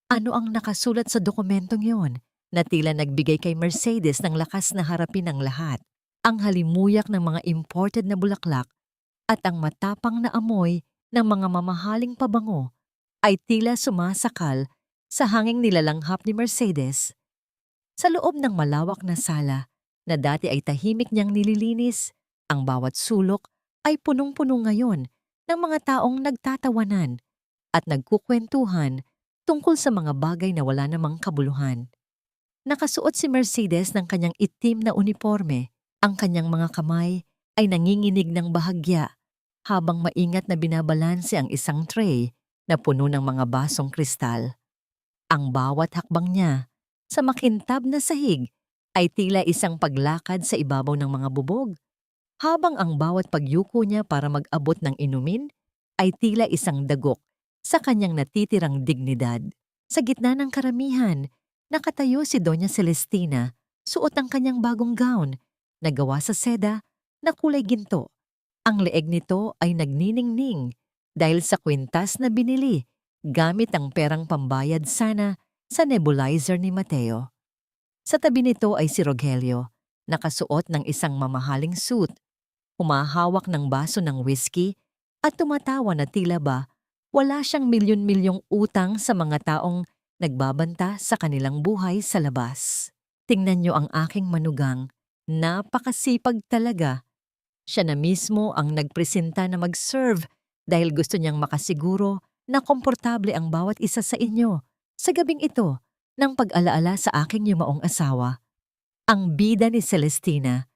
Ano ang nakasulat sa dokumentong yon na tila nagbigay kay Mercedes ng lakas na harapin ang lahat? Ang halimuyak ng mga imported na bulaklak at ang matapang na amoy ng mga mamahaling pabango ay tila sumasakal sa hanging nilalanghap ni Mercedes. Sa loob ng malawak na sala na dati ay tahimik niyang nililinis, ang bawat sulok ay punong-puno ngayon ng mga taong nagtatawanan at nagkukwentuhan tungkol sa mga bagay na wala namang kabuluhan. Nakasuot si Mercedes ng kanyang itim na uniforme. Ang kanyang mga kamay ay nanginginig ng bahagya habang maingat na binabalanse ang isang tray na puno ng mga basong kristal. Ang bawat hakbang niya sa makintab na sahig ay tila isang paglakad sa ibabaw ng mga bubog, habang ang bawat pagyuko niya para mag-abot ng inumin ay tila isang dagok sa kanyang natitirang dignidad. Sa gitna ng karamihan, nakatayo si Doña Celestina, suot ang kanyang bagong gown na gawa sa seda na kulay ginto. Ang leeg nito ay nagniningning dahil sa kwintas na binili gamit ang perang pambayad sana sa nebulizer ni Mateo. Sa tabi nito ay si Rogelio, nakasuot ng isang mamahaling suit, humahawak ng baso ng whiskey at tumatawa na tila ba wala siyang milyon-milyong utang sa mga taong nagbabanta sa kanilang buhay sa labas. Tingnan niyo ang aking manugang, napakasipag talaga. Siya na mismo ang nagpresenta na mag-serve dahil gusto niyang makasiguro na komportable ang bawat isa sa inyo sa gabing ito ng pag-alaala sa aking yumaong asawa. Ang bida ni Celestina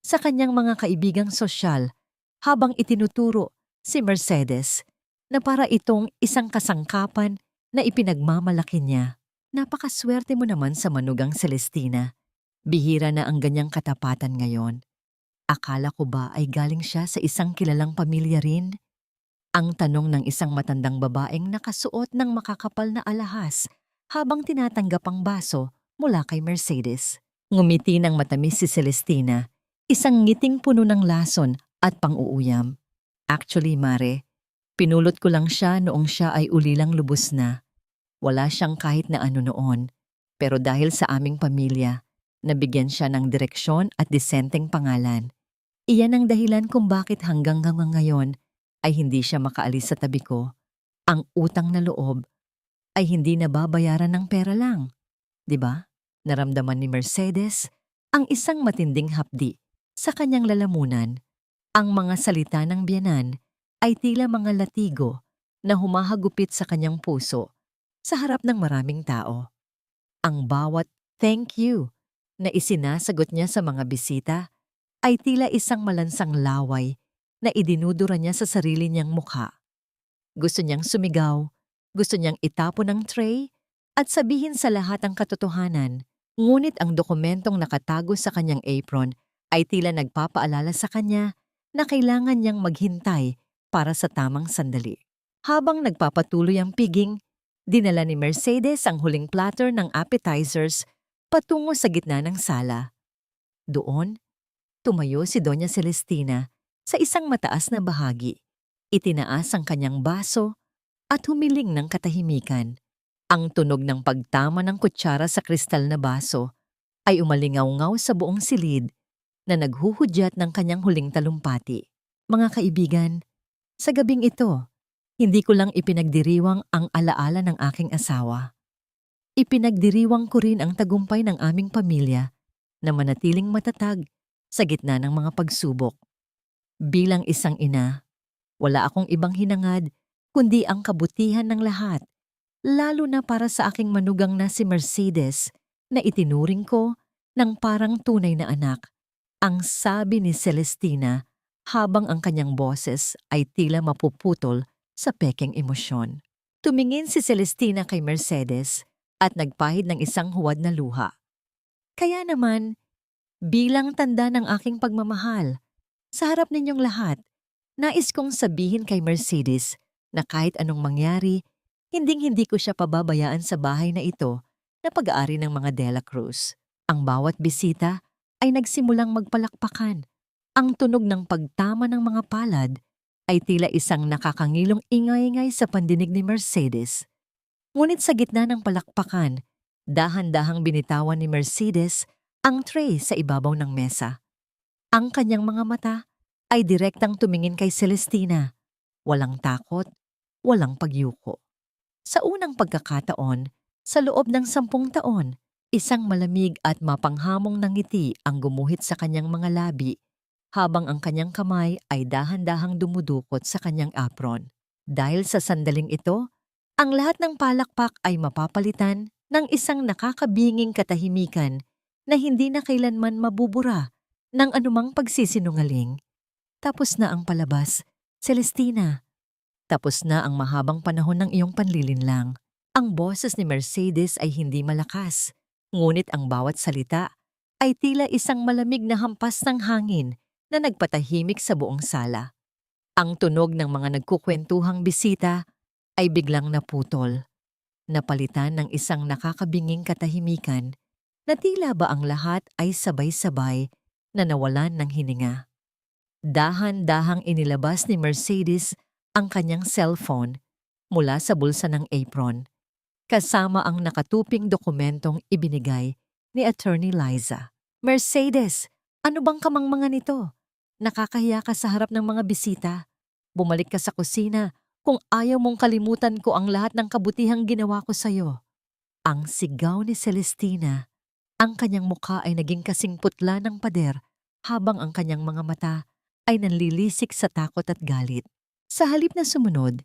sa kanyang mga kaibigang sosyal habang itinuturo si Mercedes na para itong isang kasangkapan na ipinagmamalaki niya. Napakaswerte mo naman sa manugang Celestina. Bihira na ang ganyang katapatan ngayon. Akala ko ba ay galing siya sa isang kilalang pamilya rin? Ang tanong ng isang matandang babaeng nakasuot ng makakapal na alahas habang tinatanggap ang baso mula kay Mercedes. Ngumiti ng matamis si Celestina, isang ngiting puno ng lason at pang-uuyam. Actually, Mare, pinulot ko lang siya noong siya ay ulilang lubos na. Wala siyang kahit na ano noon, pero dahil sa aming pamilya, nabigyan siya ng direksyon at disenteng pangalan. Iyan ang dahilan kung bakit hanggang ngayon ay hindi siya makaalis sa tabi ko. Ang utang na loob ay hindi nababayaran ng pera lang. 'Di ba? Naramdaman ni Mercedes ang isang matinding hapdi sa kanyang lalamunan. Ang mga salita ng biyenan ay tila mga latigo na humahagupit sa kanyang puso sa harap ng maraming tao. Ang bawat thank you na isinasagot niya sa mga bisita ay tila isang malansang laway na idinudura niya sa sarili niyang mukha. Gusto niyang sumigaw, gusto niyang itapon ang tray at sabihin sa lahat ang katotohanan, ngunit ang dokumentong nakatago sa kanyang apron ay tila nagpapaalala sa kanya na kailangan niyang maghintay para sa tamang sandali. Habang nagpapatuloy ang piging, dinala ni Mercedes ang huling platter ng appetizers patungo sa gitna ng sala. Doon, tumayo si Doña Celestina sa isang mataas na bahagi. Itinaas ang kanyang baso at humiling ng katahimikan. Ang tunog ng pagtama ng kutsara sa kristal na baso ay umalingaw-ngaw sa buong silid na naghuhudyat ng kanyang huling talumpati. Mga kaibigan, sa gabing ito, hindi ko lang ipinagdiriwang ang alaala ng aking asawa. Ipinagdiriwang ko rin ang tagumpay ng aming pamilya na manatiling matatag sa gitna ng mga pagsubok. Bilang isang ina, wala akong ibang hinangad kundi ang kabutihan ng lahat, lalo na para sa aking manugang na si Mercedes na itinuring ko ng parang tunay na anak. Ang sabi ni Celestina habang ang kanyang boses ay tila mapuputol sa pekeng emosyon. Tumingin si Celestina kay Mercedes at nagpahid ng isang huwad na luha. Kaya naman, bilang tanda ng aking pagmamahal, sa harap ninyong lahat, nais kong sabihin kay Mercedes na kahit anong mangyari, hinding-hindi ko siya pababayaan sa bahay na ito na pag-aari ng mga De La Cruz. Ang bawat bisita ay nagsimulang magpalakpakan. Ang tunog ng pagtama ng mga palad ay tila isang nakakangilong ingay-ingay sa pandinig ni Mercedes. Ngunit sa gitna ng palakpakan, dahan-dahang binitawan ni Mercedes ang tray sa ibabaw ng mesa. Ang kanyang mga mata ay direktang tumingin kay Celestina. Walang takot, walang pagyuko. Sa unang pagkakataon, sa loob ng 10 taon, isang malamig at mapanghamong na ngiti ang gumuhit sa kanyang mga labi habang ang kanyang kamay ay dahan-dahang dumudukot sa kanyang apron. Dahil sa sandaling ito, ang lahat ng palakpak ay mapapalitan ng isang nakakabinging katahimikan na hindi na kailanman mabubura ng anumang pagsisinungaling. Tapos na ang palabas, Celestina. Tapos na ang mahabang panahon ng iyong panlilinlang. Ang boses ni Mercedes ay hindi malakas, ngunit ang bawat salita ay tila isang malamig na hampas ng hangin na nagpatahimik sa buong sala. Ang tunog ng mga nagkukwentuhang bisita ay biglang naputol, napalitan ng isang nakakabinging katahimikan na tila ba ang lahat ay sabay-sabay na nawalan ng hininga. Dahan-dahang inilabas ni Mercedes ang kanyang cellphone mula sa bulsa ng apron, kasama ang nakatuping dokumentong ibinigay ni Attorney Liza. Mercedes, ano bang kamangmangan nito? Nakakahiya ka sa harap ng mga bisita. Bumalik ka sa kusina kung ayaw mong kalimutan ko ang lahat ng kabutihang ginawa ko sa'yo. Ang sigaw ni Celestina, ang kanyang mukha ay naging kasing putla ng pader habang ang kanyang mga mata ay nanlilisik sa takot at galit. Sa halip na sumunod,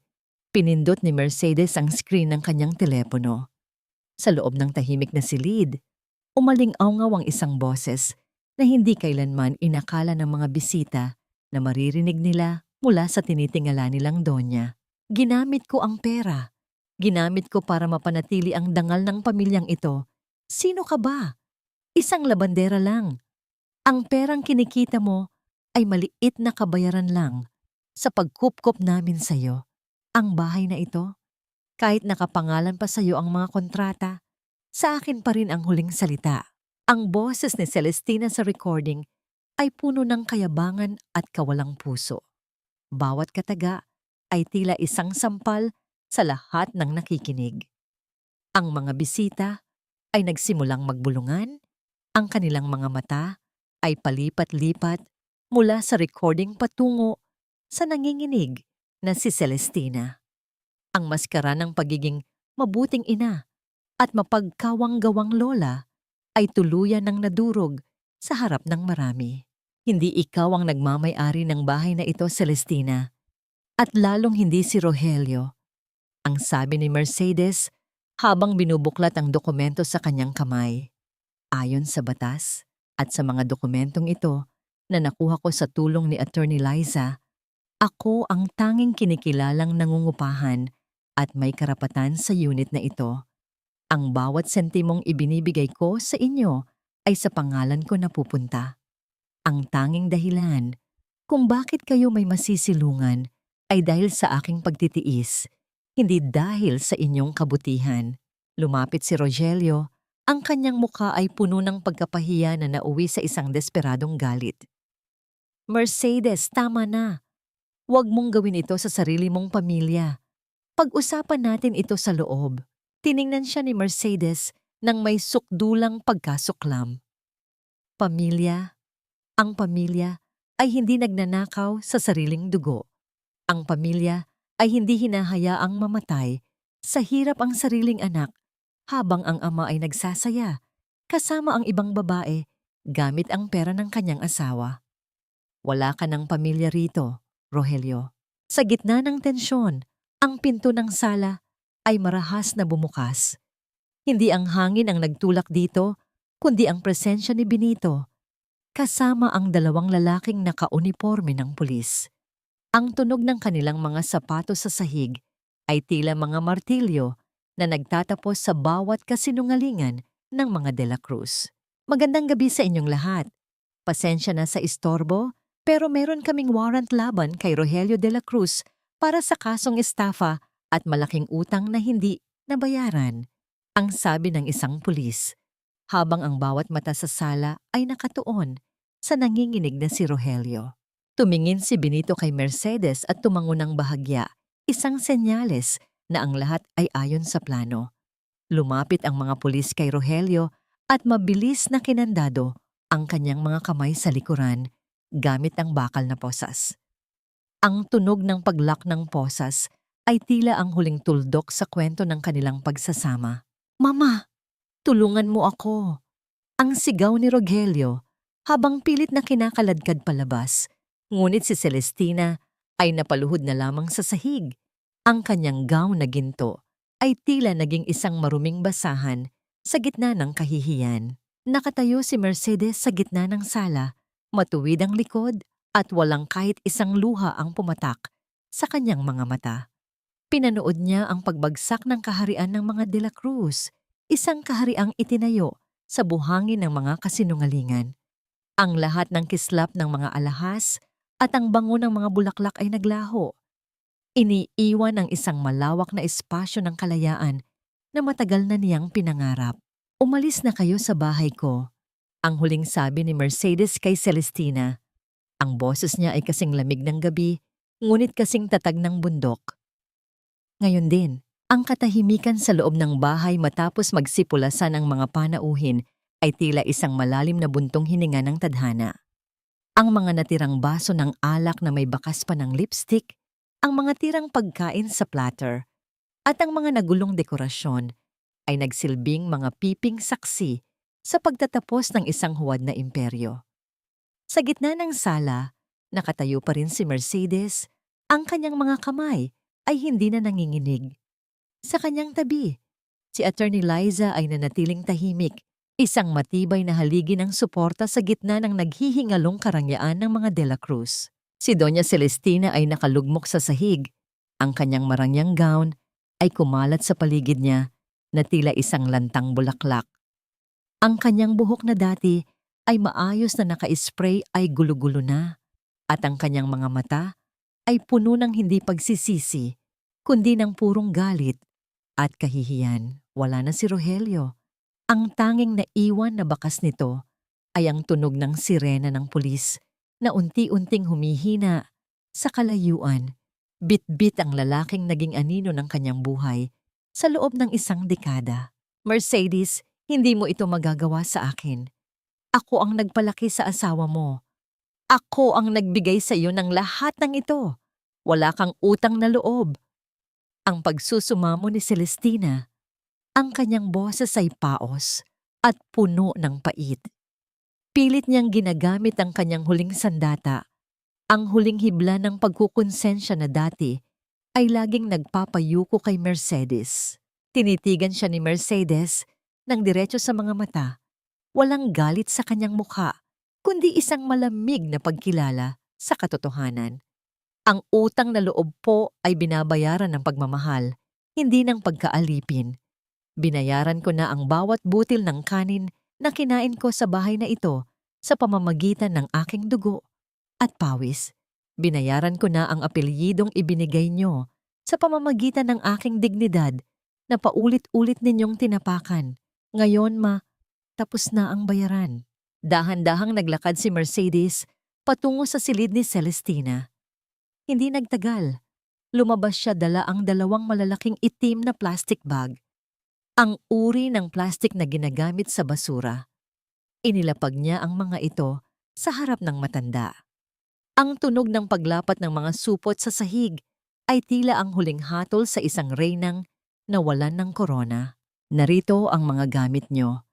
pinindot ni Mercedes ang screen ng kanyang telepono. Sa loob ng tahimik na silid, umaling-awngaw ang isang boses na hindi kailanman inakala ng mga bisita na maririnig nila mula sa tinitingala nilang donya. Ginamit ko ang pera. Ginamit ko para mapanatili ang dangal ng pamilyang ito. Sino ka ba? Isang labandera lang. Ang perang kinikita mo ay maliit na kabayaran lang sa pagkupkop namin sa iyo. Ang bahay na ito, kahit nakapangalan pa sa iyo ang mga kontrata, sa akin pa rin ang huling salita. Ang boses ni Celestina sa recording ay puno ng kayabangan at kawalang puso. Bawat kataga ay tila isang sampal sa lahat ng nakikinig. Ang mga bisita ay nagsimulang magbulungan, ang kanilang mga mata ay palipat-lipat mula sa recording patungo sa nanginginig na si Celestina. Ang maskara ng pagiging mabuting ina at mapagkawang-gawang lola ay tuluyan ng nadurog sa harap ng marami. Hindi ikaw ang nagmamay-ari ng bahay na ito, Celestina, at lalong hindi si Rogelio. Ang sabi ni Mercedes habang binubuklat ang dokumento sa kanyang kamay. Ayon sa batas at sa mga dokumentong ito na nakuha ko sa tulong ni Attorney Liza, ako ang tanging kinikilalang nangungupahan at may karapatan sa unit na ito. Ang bawat sentimong ibinibigay ko sa inyo ay sa pangalan ko napupunta. Ang tanging dahilan kung bakit kayo may masisilungan ay dahil sa aking pagtitiis, hindi dahil sa inyong kabutihan. Lumapit si Rogelio, ang kanyang mukha ay puno ng pagkapahiya na nauwi sa isang desperadong galit. Mercedes, tama na. Huwag mong gawin ito sa sarili mong pamilya. Pag-usapan natin ito sa loob. Tiningnan siya ni Mercedes nang may sukdulang pagkasuklam. Pamilya. Ang pamilya ay hindi nagnanakaw sa sariling dugo. Ang pamilya ay hindi hinahayaang mamatay sa hirap ang sariling anak habang ang ama ay nagsasaya kasama ang ibang babae gamit ang pera ng kanyang asawa. Wala ka ng pamilya rito, Rogelio. Sa gitna ng tensyon, ang pinto ng sala ay marahas na bumukas. Hindi ang hangin ang nagtulak dito, kundi ang presensya ni Benito, kasama ang dalawang lalaking nakauniporme ng pulis. Ang tunog ng kanilang mga sapatos sa sahig ay tila mga martilyo na nagtatapos sa bawat kasinungalingan ng mga De La Cruz. Magandang gabi sa inyong lahat. Pasensya na sa istorbo, pero meron kaming warrant laban kay Rogelio De La Cruz para sa kasong estafa at malaking utang na hindi nabayaran, ang sabi ng isang pulis, habang ang bawat mata sa sala ay nakatuon sa nanginginig na si Rogelio. Tumingin si Benito kay Mercedes at tumango ng bahagya, isang senyales na ang lahat ay ayon sa plano. Lumapit ang mga pulis kay Rogelio at mabilis na kinandado ang kanyang mga kamay sa likuran gamit ang bakal na posas. Ang tunog ng paglock ng posas ay tila ang huling tuldok sa kwento ng kanilang pagsasama. Mama, tulungan mo ako! Ang sigaw ni Rogelio habang pilit na kinakaladkad palabas. Ngunit si Celestina ay napaluhod na lamang sa sahig. Ang kanyang gown na ginto ay tila naging isang maruming basahan sa gitna ng kahihiyan. Nakatayo si Mercedes sa gitna ng sala, matuwid ang likod at walang kahit isang luha ang pumatak sa kanyang mga mata. Pinanood niya ang pagbagsak ng kaharian ng mga De La Cruz, isang kahariang itinayo sa buhangin ng mga kasinungalingan. Ang lahat ng kislap ng mga alahas at ang bango ng mga bulaklak ay naglaho. Iniiwan ang isang malawak na espasyo ng kalayaan na matagal na niyang pinangarap. Umalis na kayo sa bahay ko, ang huling sabi ni Mercedes kay Celestina. Ang boses niya ay kasing lamig ng gabi, ngunit kasing tatag ng bundok. Ngayon din, ang katahimikan sa loob ng bahay matapos magsipulasan ang mga panauhin ay tila isang malalim na buntong hininga ng tadhana. Ang mga natirang baso ng alak na may bakas pa ng lipstick, ang mga tirang pagkain sa platter, at ang mga nagulong dekorasyon ay nagsilbing mga piping saksi sa pagtatapos ng isang huwad na imperyo. Sa gitna ng sala, nakatayo pa rin si Mercedes, ang kanyang mga kamay ay hindi na nanginginig. Sa kanyang tabi, si Attorney Liza ay nanatiling tahimik, isang matibay na haligi ng suporta sa gitna ng naghihingalong karangyaan ng mga De La Cruz. Si Doña Celestina ay nakalugmok sa sahig. Ang kanyang marangyang gown ay kumalat sa paligid niya na tila isang lantang bulaklak. Ang kanyang buhok na dati ay maayos na naka-spray ay gulo-gulo na, at ang kanyang mga mata ay puno ng hindi pagsisisi, kundi ng purong galit at kahihiyan. Wala na si Rogelio. Ang tanging naiwan na bakas nito ay ang tunog ng sirena ng pulis na unti-unting humihina sa kalayuan. Bit-bit ang lalaking naging anino ng kanyang buhay sa loob ng isang dekada. Mercedes, hindi mo ito magagawa sa akin. Ako ang nagpalaki sa asawa mo. Ako ang nagbigay sa iyo ng lahat ng ito. Wala kang utang na loob. Ang pagsusumamo ni Celestina, ang kanyang boses ay paos at puno ng pait. Pilit niyang ginagamit ang kanyang huling sandata. Ang huling hibla ng pagkukonsensya na dati ay laging nagpapayuko kay Mercedes. Tinitigan siya ni Mercedes ng diretso sa mga mata. Walang galit sa kanyang mukha, kundi isang malamig na pagkilala sa katotohanan. Ang utang na loob po ay binabayaran ng pagmamahal, hindi ng pagkaalipin. Binayaran ko na ang bawat butil ng kanin na kinain ko sa bahay na ito sa pamamagitan ng aking dugo at pawis. Binayaran ko na ang apelyidong ibinigay nyo sa pamamagitan ng aking dignidad na paulit-ulit ninyong tinapakan. Ngayon, tapos na ang bayaran. Dahan-dahang naglakad si Mercedes patungo sa silid ni Celestina. Hindi nagtagal. Lumabas siya dala ang dalawang malalaking itim na plastic bag. Ang uri ng plastic na ginagamit sa basura. Inilapag niya ang mga ito sa harap ng matanda. Ang tunog ng paglapat ng mga supot sa sahig ay tila ang huling hatol sa isang reynang nawalan ng korona. Narito ang mga gamit nyo.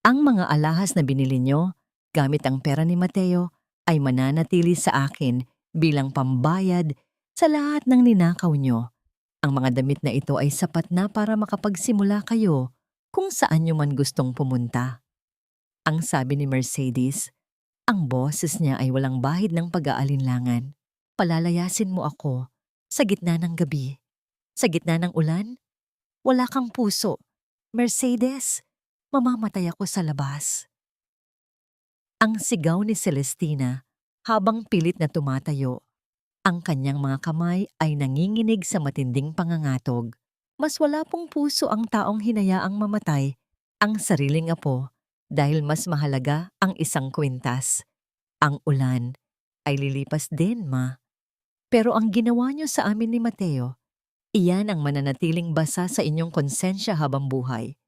Ang mga alahas na binili nyo, gamit ang pera ni Mateo, ay mananatili sa akin bilang pambayad sa lahat ng ninakaw nyo. Ang mga damit na ito ay sapat na para makapagsimula kayo kung saan nyo man gustong pumunta. Ang sabi ni Mercedes, ang boses niya ay walang bahid ng pag-aalinlangan. Palalayasin mo ako sa gitna ng gabi, sa gitna ng ulan. Wala kang puso. Mercedes, mamamatay ako sa labas. Ang sigaw ni Celestina habang pilit na tumatayo. Ang kanyang mga kamay ay nanginginig sa matinding pangangatog. Mas wala pong puso ang taong hinayaang mamatay ang sariling apo dahil mas mahalaga ang isang kwintas. Ang ulan ay lilipas din, Ma. Pero ang ginawa niyo sa amin ni Mateo, iyan ang mananatiling basa sa inyong konsensya habang buhay.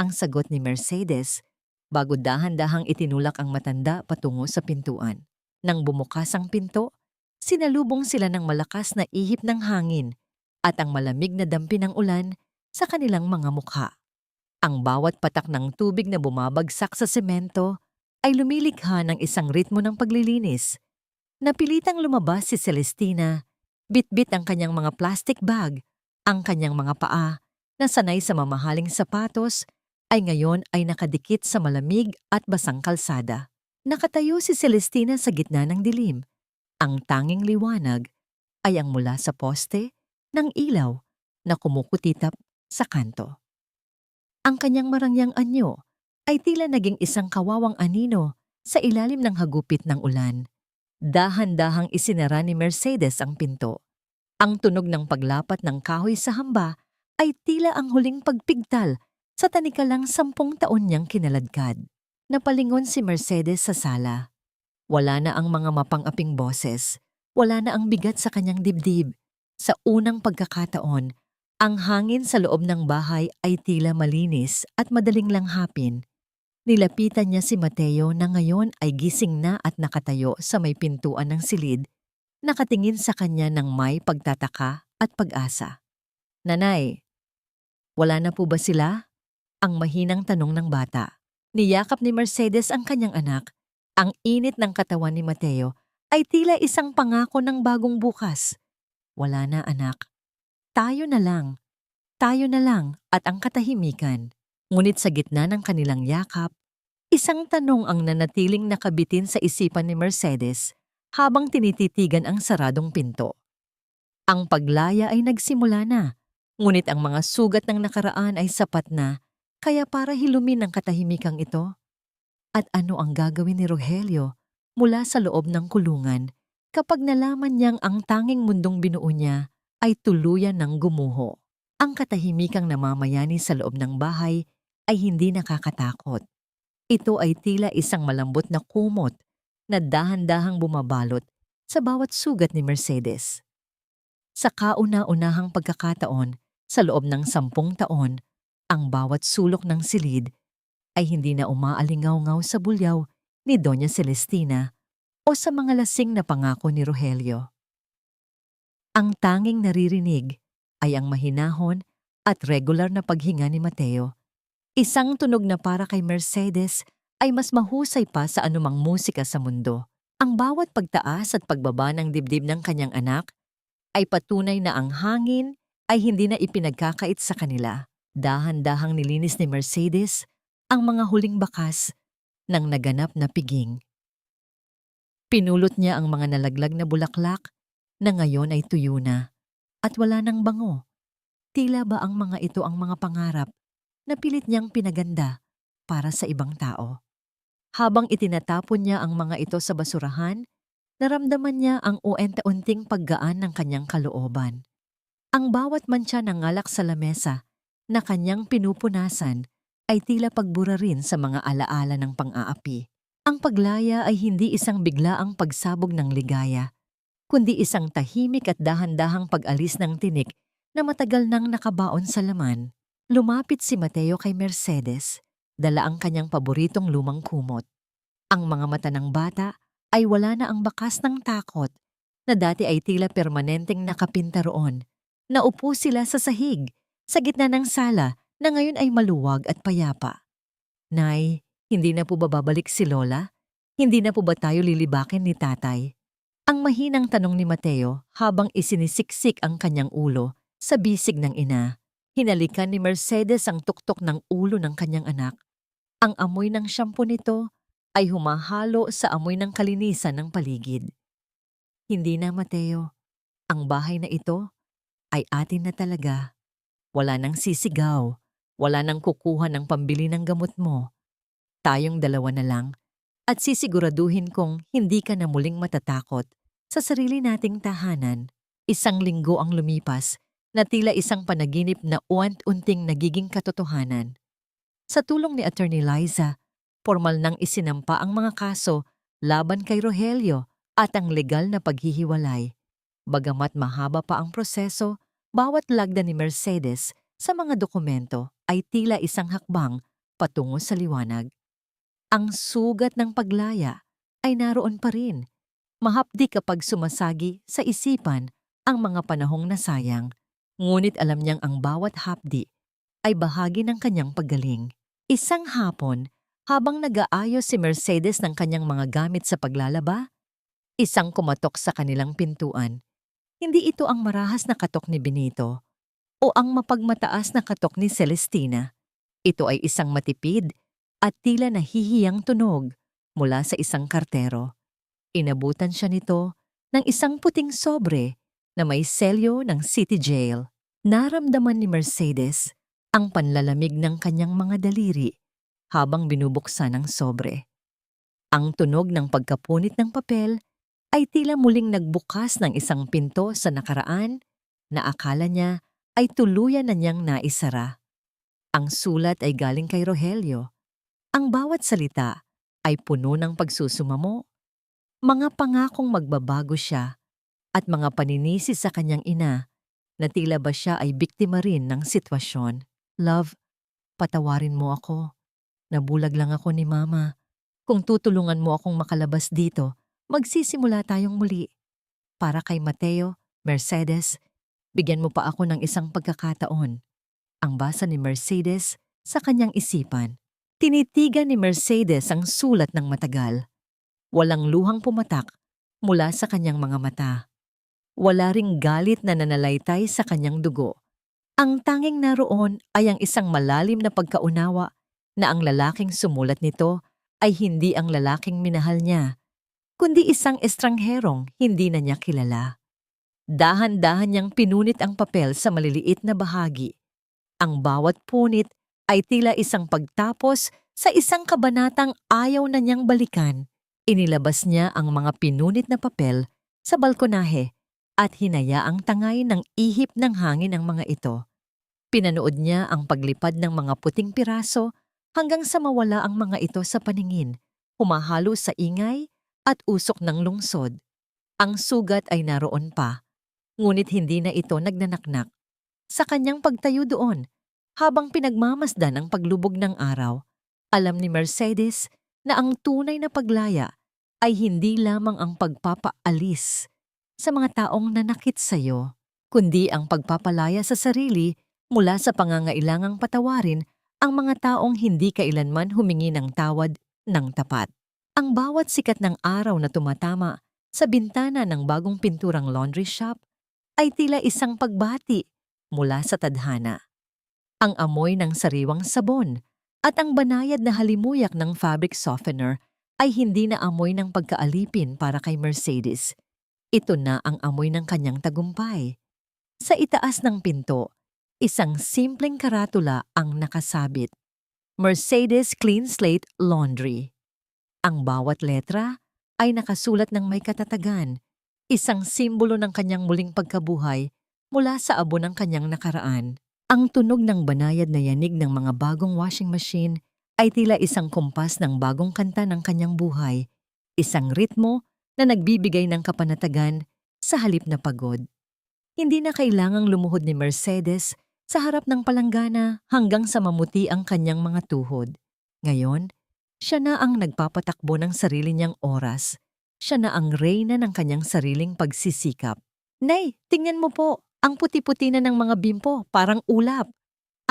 Ang sagot ni Mercedes bago dahan-dahang itinulak ang matanda patungo sa pintuan. Nang bumukas ang pinto, sinalubong sila ng malakas na ihip ng hangin at ang malamig na dampi ng ulan sa kanilang mga mukha. Ang bawat patak ng tubig na bumabagsak sa semento ay lumilikha ng isang ritmo ng paglilinis. Napilitang lumabas si Celestina, bitbit ang kanyang mga plastic bag, ang kanyang mga paa, na sanay sa mamahaling sapatos, ay ngayon ay nakadikit sa malamig at basang kalsada. Nakatayo si Celestina sa gitna ng dilim. Ang tanging liwanag ay ang mula sa poste ng ilaw na kumukutitap sa kanto. Ang kanyang marangyang anyo ay tila naging isang kawawang anino sa ilalim ng hagupit ng ulan. Dahan-dahang isinara ni Mercedes ang pinto. Ang tunog ng paglapat ng kahoy sa hamba ay tila ang huling pagpigtal sa tanikalang 10 taon niyang kinaladkad. Napalingon si Mercedes sa sala. Wala na ang mga mapang-aping boses. Wala na ang bigat sa kanyang dibdib. Sa unang pagkakataon, ang hangin sa loob ng bahay ay tila malinis at madaling langhapin. Nilapitan niya si Mateo na ngayon ay gising na at nakatayo sa may pintuan ng silid, nakatingin sa kanya ng may pagtataka at pag-asa. "Nanay, wala na po ba sila?" Ang mahinang tanong ng bata. Niyakap ni Mercedes ang kanyang anak. Ang init ng katawan ni Mateo ay tila isang pangako ng bagong bukas. "Wala na, anak. Tayo na lang. Tayo na lang," at ang katahimikan. Ngunit sa gitna ng kanilang yakap, isang tanong ang nanatiling nakabitin sa isipan ni Mercedes habang tinititigan ang saradong pinto. Ang paglaya ay nagsimula na, ngunit ang mga sugat ng nakaraan ay sapat na, kaya para hilumin ang katahimikang ito. At ano ang gagawin ni Rogelio mula sa loob ng kulungan kapag nalaman niyang ang tanging mundong binuo niya ay tuluyan ng gumuho? Ang katahimikang namamayani sa loob ng bahay ay hindi nakakatakot. Ito ay tila isang malambot na kumot na dahan-dahang bumabalot sa bawat sugat ni Mercedes. Sa kauna-unahang pagkakataon, sa loob ng 10 taon, ang bawat sulok ng silid ay hindi na umaalingaw-ngaw sa bulyaw ni Doña Celestina o sa mga lasing na pangako ni Rogelio. Ang tanging naririnig ay ang mahinahon at regular na paghinga ni Mateo. Isang tunog na para kay Mercedes ay mas mahusay pa sa anumang musika sa mundo. Ang bawat pagtaas at pagbaba ng dibdib ng kanyang anak ay patunay na ang hangin ay hindi na ipinagkakait sa kanila. Dahan-dahang nilinis ni Mercedes ang mga huling bakas ng naganap na piging. Pinulot niya ang mga nalaglag na bulaklak na ngayon ay tuyo na at wala nang bango. Tila ba ang mga ito ang mga pangarap na pilit niyang pinaganda para sa ibang tao? Habang itinatapon niya ang mga ito sa basurahan, naramdaman niya ang unti-unting paggaan ng kanyang kalooban. Ang bawat mantsa ng ngalak sa lamesa na kanyang pinupunasan ay tila pagbura rin sa mga alaala ng pang-aapi. Ang paglaya ay hindi isang biglaang pagsabog ng ligaya, kundi isang tahimik at dahan-dahang pag-alis ng tinik na matagal nang nakabaon sa laman. Lumapit si Mateo kay Mercedes, dala ang kanyang paboritong lumang kumot. Ang mga mata ng bata ay wala na ang bakas ng takot na dati ay tila permanenteng nakapinta roon. Naupo sila sa sahig, sa gitna ng sala na ngayon ay maluwag at payapa. "Nay, hindi na po ba babalik si Lola? Hindi na po ba tayo lilibakin ni tatay?" Ang mahinang tanong ni Mateo habang isinisiksik ang kanyang ulo sa bisig ng ina. Hinalikan ni Mercedes ang tuktok ng ulo ng kanyang anak. Ang amoy ng shampoo nito ay humahalo sa amoy ng kalinisan ng paligid. "Hindi na, Mateo. Ang bahay na ito ay atin na talaga. Wala nang sisigaw. Wala nang kukuha ng pambili ng gamot mo. Tayong dalawa na lang at sisiguraduhin kong hindi ka na muling matatakot sa sarili nating tahanan." 1 linggo ang lumipas na tila isang panaginip na unti-unting nagiging katotohanan. Sa tulong ni Attorney Liza, formal nang isinampa ang mga kaso laban kay Rogelio at ang legal na paghihiwalay. Bagamat mahaba pa ang proseso, bawat lagda ni Mercedes sa mga dokumento ay tila isang hakbang patungo sa liwanag. Ang sugat ng paglaya ay naroon pa rin. Mahapdi kapag sumasagi sa isipan ang mga panahong nasayang. Ngunit alam niyang ang bawat hapdi ay bahagi ng kanyang paggaling. Isang hapon, Habang nag-aayos si Mercedes ng kanyang mga gamit sa paglalaba, isang kumatok sa kanilang pintuan. Hindi ito ang marahas na katok ni Benito o ang mapagmataas na katok ni Celestina. Ito ay isang matipid at tila nahihiyang tunog mula sa isang kartero. Inabutan siya nito ng isang puting sobre na may selyo ng City Jail. Naramdaman ni Mercedes ang panlalamig ng kanyang mga daliri habang binubuksan ang sobre. Ang tunog ng pagkapunit ng papel ay tila muling nagbukas ng isang pinto sa nakaraan na akala niya ay tuluyan na niyang naisara. Ang sulat ay galing kay Rogelio. Ang bawat salita ay puno ng pagsusumamo, mga pangakong magbabago siya at mga paninisi sa kanyang ina na tila ba siya ay biktima rin ng sitwasyon. Love, patawarin mo ako. Nabulag lang ako ni Mama. Kung tutulungan mo akong makalabas dito, magsisimula tayong muli. Para kay Mateo, Mercedes, bigyan mo pa ako ng isang pagkakataon. Ang basa ni Mercedes sa kanyang isipan. Tinitigan ni Mercedes ang sulat ng matagal. Walang luhang pumatak mula sa kanyang mga mata. Wala ring galit na nanalaitay sa kanyang dugo. Ang tanging naroon ay ang isang malalim na pagkaunawa na ang lalaking sumulat nito ay hindi ang lalaking minahal niya, kundi isang estrangherong hindi na niya kilala. Dahan-dahan niyang pinunit ang papel sa maliliit na bahagi. Ang bawat punit ay tila isang pagtapos sa isang kabanatang ayaw na niyang balikan. Inilabas niya ang mga pinunit na papel sa balkonahe at hinayaang tangay ng ihip ng hangin ang mga ito. Pinanood niya ang paglipad ng mga puting piraso hanggang sa mawala ang mga ito sa paningin, humahalo sa ingay at usok ng lungsod. Ang sugat ay naroon pa, ngunit hindi na ito nagnanaknak. Sa kanyang pagtayo doon, habang pinagmamasdan ang paglubog ng araw, alam ni Mercedes na ang tunay na paglaya ay hindi lamang ang pagpapaalis sa mga taong nanakit sa iyo, kundi ang pagpapalaya sa sarili mula sa pangangailangang patawarin ang mga taong hindi kailanman humingi ng tawad ng tapat. Ang bawat sikat ng araw na tumatama sa bintana ng bagong pinturang laundry shop ay tila isang pagbati mula sa tadhana. Ang amoy ng sariwang sabon at ang banayad na halimuyak ng fabric softener ay hindi na amoy ng pagkaalipin para kay Mercedes. Ito na ang amoy ng kanyang tagumpay. Sa itaas ng pinto, isang simpleng karatula ang nakasabit. Mercedes Clean Slate Laundry. Ang bawat letra ay nakasulat ng may katatagan, isang simbolo ng kanyang muling pagkabuhay mula sa abo ng kanyang nakaraan. Ang tunog ng banayad na yanig ng mga bagong washing machine ay tila isang kumpas ng bagong kanta ng kanyang buhay, isang ritmo na nagbibigay ng kapanatagan sa halip na pagod. Hindi na kailangang lumuhod ni Mercedes sa harap ng palanggana hanggang sa mamuti ang kanyang mga tuhod. Ngayon, siya na ang nagpapatakbo ng sarili niyang oras. Siya na ang reyna ng kanyang sariling pagsisikap. Nay, tingnan mo po, ang puti-puti na ng mga bimpo, parang ulap.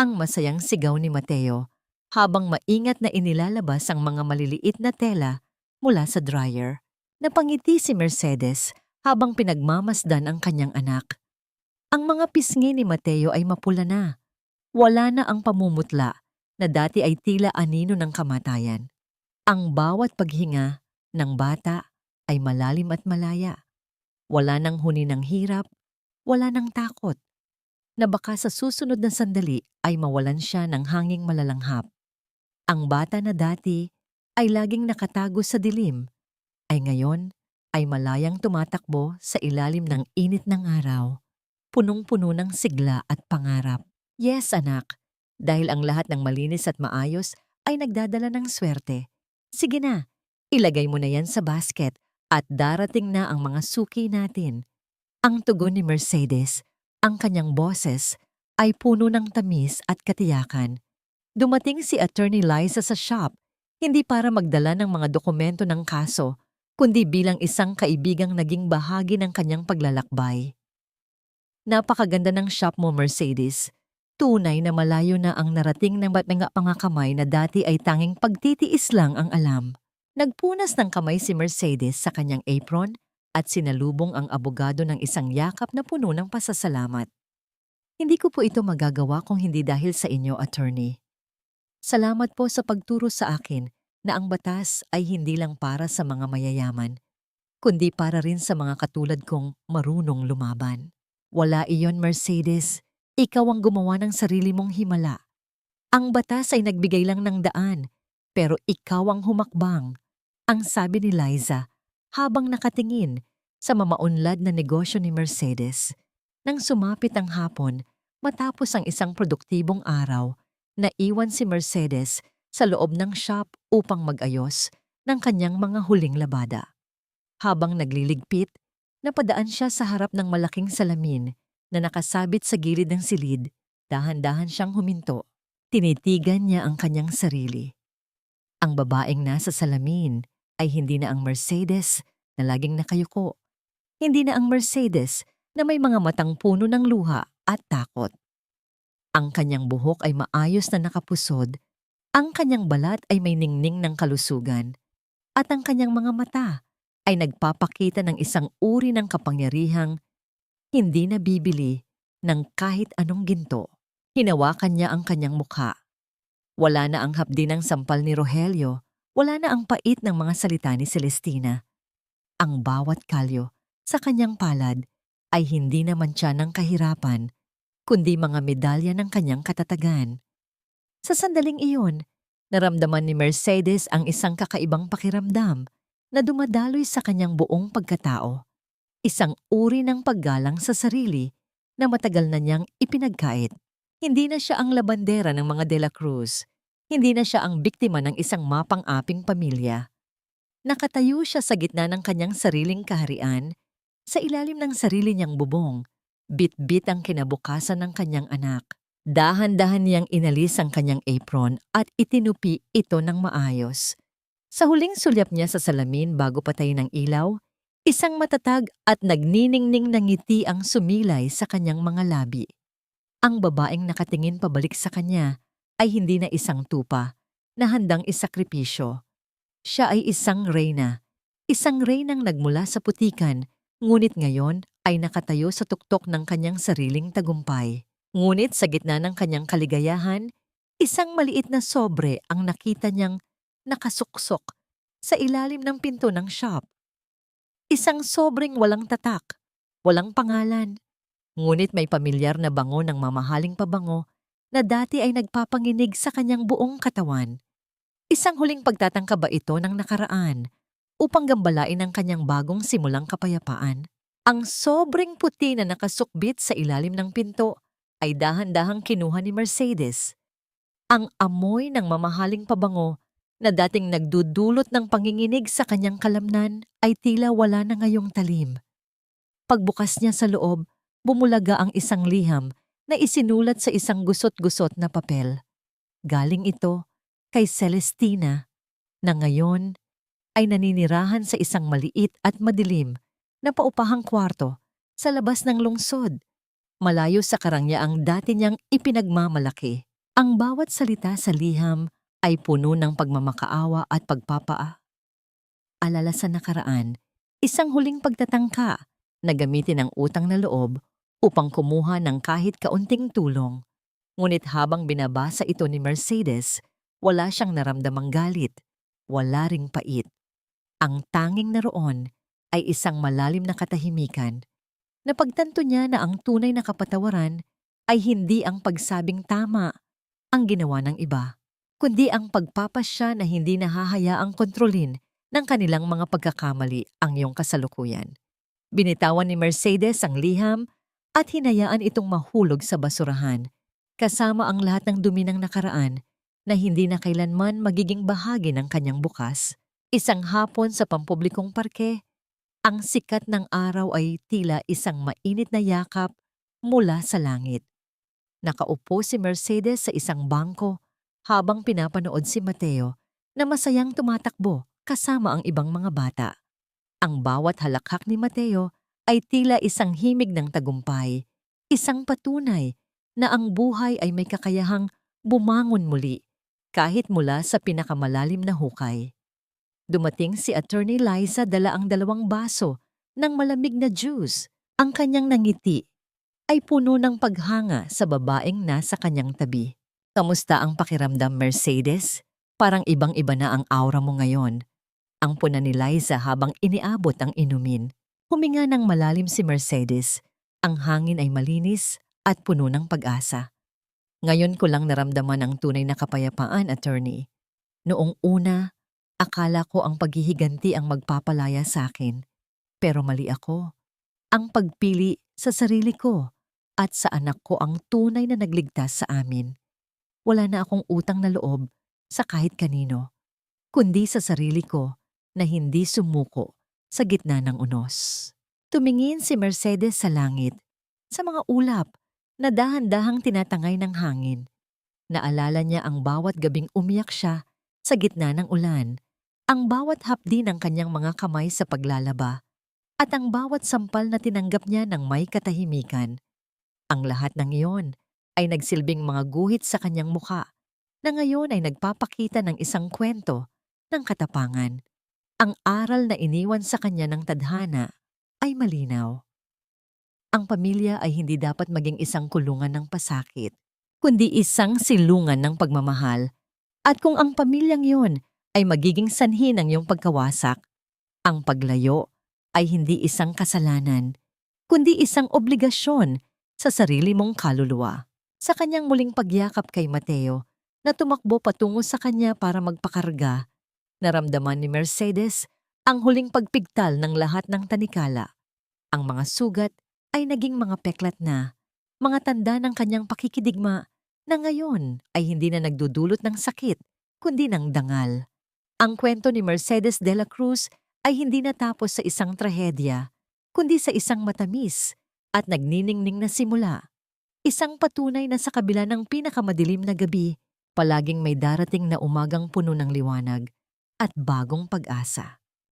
Ang masayang sigaw ni Mateo habang maingat na inilalabas ang mga maliliit na tela mula sa dryer. Napangiti si Mercedes habang pinagmamasdan ang kanyang anak. Ang mga pisngi ni Mateo ay mapula na. Wala na ang pamumutla na dati ay tila anino ng kamatayan. Ang bawat paghinga ng bata ay malalim at malaya. Wala nang huni ng hirap, wala nang takot, na baka sa susunod na sandali ay mawalan siya ng hanging malalanghap. Ang bata na dati ay laging nakatago sa dilim, ay ngayon ay malayang tumatakbo sa ilalim ng init ng araw, punong-puno ng sigla at pangarap. Yes, anak, dahil ang lahat ng malinis at maayos ay nagdadala ng swerte. Sige na, ilagay mo na yan sa basket at darating na ang mga suki natin. Ang tugon ni Mercedes, ang kanyang boses, ay puno ng tamis at katiyakan. Dumating si Attorney Liza sa shop, hindi para magdala ng mga dokumento ng kaso, kundi bilang isang kaibigang naging bahagi ng kanyang paglalakbay. Napakaganda ng shop mo, Mercedes. Tunay na malayo na ang narating ng mga kamay na dati ay tanging pagtitiis lang ang alam. Nagpunas ng kamay si Mercedes sa kanyang apron at sinalubong ang abogado ng isang yakap na puno ng pasasalamat. Hindi ko po ito magagawa kung hindi dahil sa inyo, attorney. Salamat po sa pagturo sa akin na ang batas ay hindi lang para sa mga mayayaman, kundi para rin sa mga katulad kong marunong lumaban. Wala iyon, Mercedes. Ikaw ang gumawa ng sarili mong himala. Ang batas ay nagbigay lang ng daan, pero ikaw ang humakbang. Ang sabi ni Liza habang nakatingin sa mamaunlad na negosyo ni Mercedes. Nang sumapit ang hapon, matapos ang isang produktibong araw, naiwan si Mercedes sa loob ng shop upang mag-ayos ng kanyang mga huling labada. Habang nagliligpit, napadaan siya sa harap ng malaking salamin na nakasabit sa gilid ng silid. Dahan-dahan siyang huminto. Tinitigan niya ang kanyang sarili. Ang babaeng nasa salamin ay hindi na ang Mercedes na laging nakayuko. Hindi na ang Mercedes na may mga matang puno ng luha at takot. Ang kanyang buhok ay maayos na nakapusod, ang kanyang balat ay may ningning ng kalusugan, at ang kanyang mga mata ay nagpapakita ng isang uri ng kapangyarihang hindi nabibili ng kahit anong ginto. Hinawakan niya ang kanyang mukha. Wala na ang hapdi ng sampal ni Rogelio, wala na ang pait ng mga salita ni Celestina. Ang bawat kalyo sa kanyang palad ay hindi naman siya ng kahirapan, kundi mga medalya ng kanyang katatagan. Sa sandaling iyon, naramdaman ni Mercedes ang isang kakaibang pakiramdam na dumadaloy sa kanyang buong pagkatao. Isang uri ng paggalang sa sarili na matagal na niyang ipinagkait. Hindi na siya ang labandera ng mga De La Cruz. Hindi na siya ang biktima ng isang mapang-aping pamilya. Nakatayo siya sa gitna ng kanyang sariling kaharian, sa ilalim ng sarili niyang bubong. Bit-bit ang kinabukasan ng kanyang anak. Dahan-dahan niyang inalis ang kanyang apron at itinupi ito ng maayos. Sa huling sulyap niya sa salamin bago patayin ng ilaw, isang matatag at nagniningning na ngiti ang sumilay sa kanyang mga labi. Ang babaeng nakatingin pabalik sa kanya ay hindi na isang tupa na handang isakripisyo. Siya ay isang reynang nagmula sa putikan, ngunit ngayon ay nakatayo sa tuktok ng kanyang sariling tagumpay. Ngunit sa gitna ng kanyang kaligayahan, isang maliit na sobre ang nakita niyang nakasuksok sa ilalim ng pinto ng shop. Isang sobreng walang tatak, walang pangalan, ngunit may pamilyar na bango ng mamahaling pabango na dati ay nagpapanginig sa kanyang buong katawan. Isang huling pagtatangka ba ito ng nakaraan upang gambalain ang kanyang bagong simulang kapayapaan? Ang sobreng puti na nakasukbit sa ilalim ng pinto ay dahan-dahang kinuha ni Mercedes. Ang amoy ng mamahaling pabango na dating nagdudulot ng panginginig sa kanyang kalamnan ay tila wala na ngayong talim. Pagbukas niya sa loob, bumulaga ang isang liham na isinulat sa isang gusot-gusot na papel. Galing ito kay Celestina na ngayon ay naninirahan sa isang maliit at madilim na paupahang kwarto sa labas ng lungsod, malayo sa karangyaang dati niyang ipinagmamalaki. Ang bawat salita sa liham ay puno ng pagmamakaawa at pagpapaalala sa nakaraan, isang huling pagtatangka na gamitin ang utang na loob upang kumuha ng kahit kaunting tulong. Ngunit habang binabasa ito ni Mercedes, wala siyang naramdamang galit, wala ring pait. Ang tanging naroon ay isang malalim na katahimikan. Napagtanto niya na ang tunay na kapatawaran ay hindi ang pagsabing tama ang ginawa ng iba, kundi ang pagpapasya na hindi nahahayaang kontrolin ng kanilang mga pagkakamali ang iyong kasalukuyan. Binitawan ni Mercedes ang liham at hinayaan itong mahulog sa basurahan, kasama ang lahat ng dumi ng nakaraan na hindi na kailanman magiging bahagi ng kanyang bukas. Isang hapon sa pampublikong parke, ang sikat ng araw ay tila isang mainit na yakap mula sa langit. Nakaupo si Mercedes sa isang bangko habang pinapanood si Mateo na masayang tumatakbo kasama ang ibang mga bata. Ang bawat halakhak ni Mateo ay tila isang himig ng tagumpay, isang patunay na ang buhay ay may kakayahang bumangon muli kahit mula sa pinakamalalim na hukay. Dumating si Attorney Liza dala ang 2 baso ng malamig na juice. Ang kanyang nangiti ay puno ng paghanga sa babaeng nasa kanyang tabi. Kamusta ang pakiramdam, Mercedes? Parang ibang-iba na ang aura mo ngayon. Ang puna ni Liza habang iniabot ang inumin. Huminga ng malalim si Mercedes. Ang hangin ay malinis at puno ng pag-asa. Ngayon ko lang naramdaman ang tunay na kapayapaan, attorney. Noong una, akala ko ang paghihiganti ang magpapalaya sa akin. Pero mali ako. Ang pagpili sa sarili ko at sa anak ko ang tunay na nagligtas sa amin. Wala na akong utang na loob sa kahit kanino, kundi sa sarili ko na hindi sumuko sa gitna ng unos. Tumingin si Mercedes sa langit, sa mga ulap na dahan-dahang tinatangay ng hangin. Naalala niya ang bawat gabing umiyak siya sa gitna ng ulan, ang bawat hapdi ng kanyang mga kamay sa paglalaba, at ang bawat sampal na tinanggap niya ng may katahimikan. Ang lahat ng iyon ay nagsilbing mga guhit sa kanyang muka na ngayon ay nagpapakita ng isang kwento ng katapangan. Ang aral na iniwan sa kanya ng tadhana ay malinaw. Ang pamilya ay hindi dapat maging isang kulungan ng pasakit, kundi isang silungan ng pagmamahal. At kung ang pamilyang yon ay magiging sanhi ng iyong pagkawasak, ang paglayo ay hindi isang kasalanan, kundi isang obligasyon sa sarili mong kaluluwa. Sa kanyang muling pagyakap kay Mateo na tumakbo patungo sa kanya para magpakarga, naramdaman ni Mercedes ang huling pagpigtal ng lahat ng tanikala. Ang mga sugat ay naging mga peklat na, mga tanda ng kanyang pakikidigma na ngayon ay hindi na nagdudulot ng sakit, kundi ng dangal. Ang kwento ni Mercedes de la Cruz ay hindi natapos sa isang trahedya, kundi sa isang matamis at nagniningning na simula. Isang patunay na sa kabila ng pinakamadilim na gabi, palaging may darating na umagang puno ng liwanag at bagong pag-asa.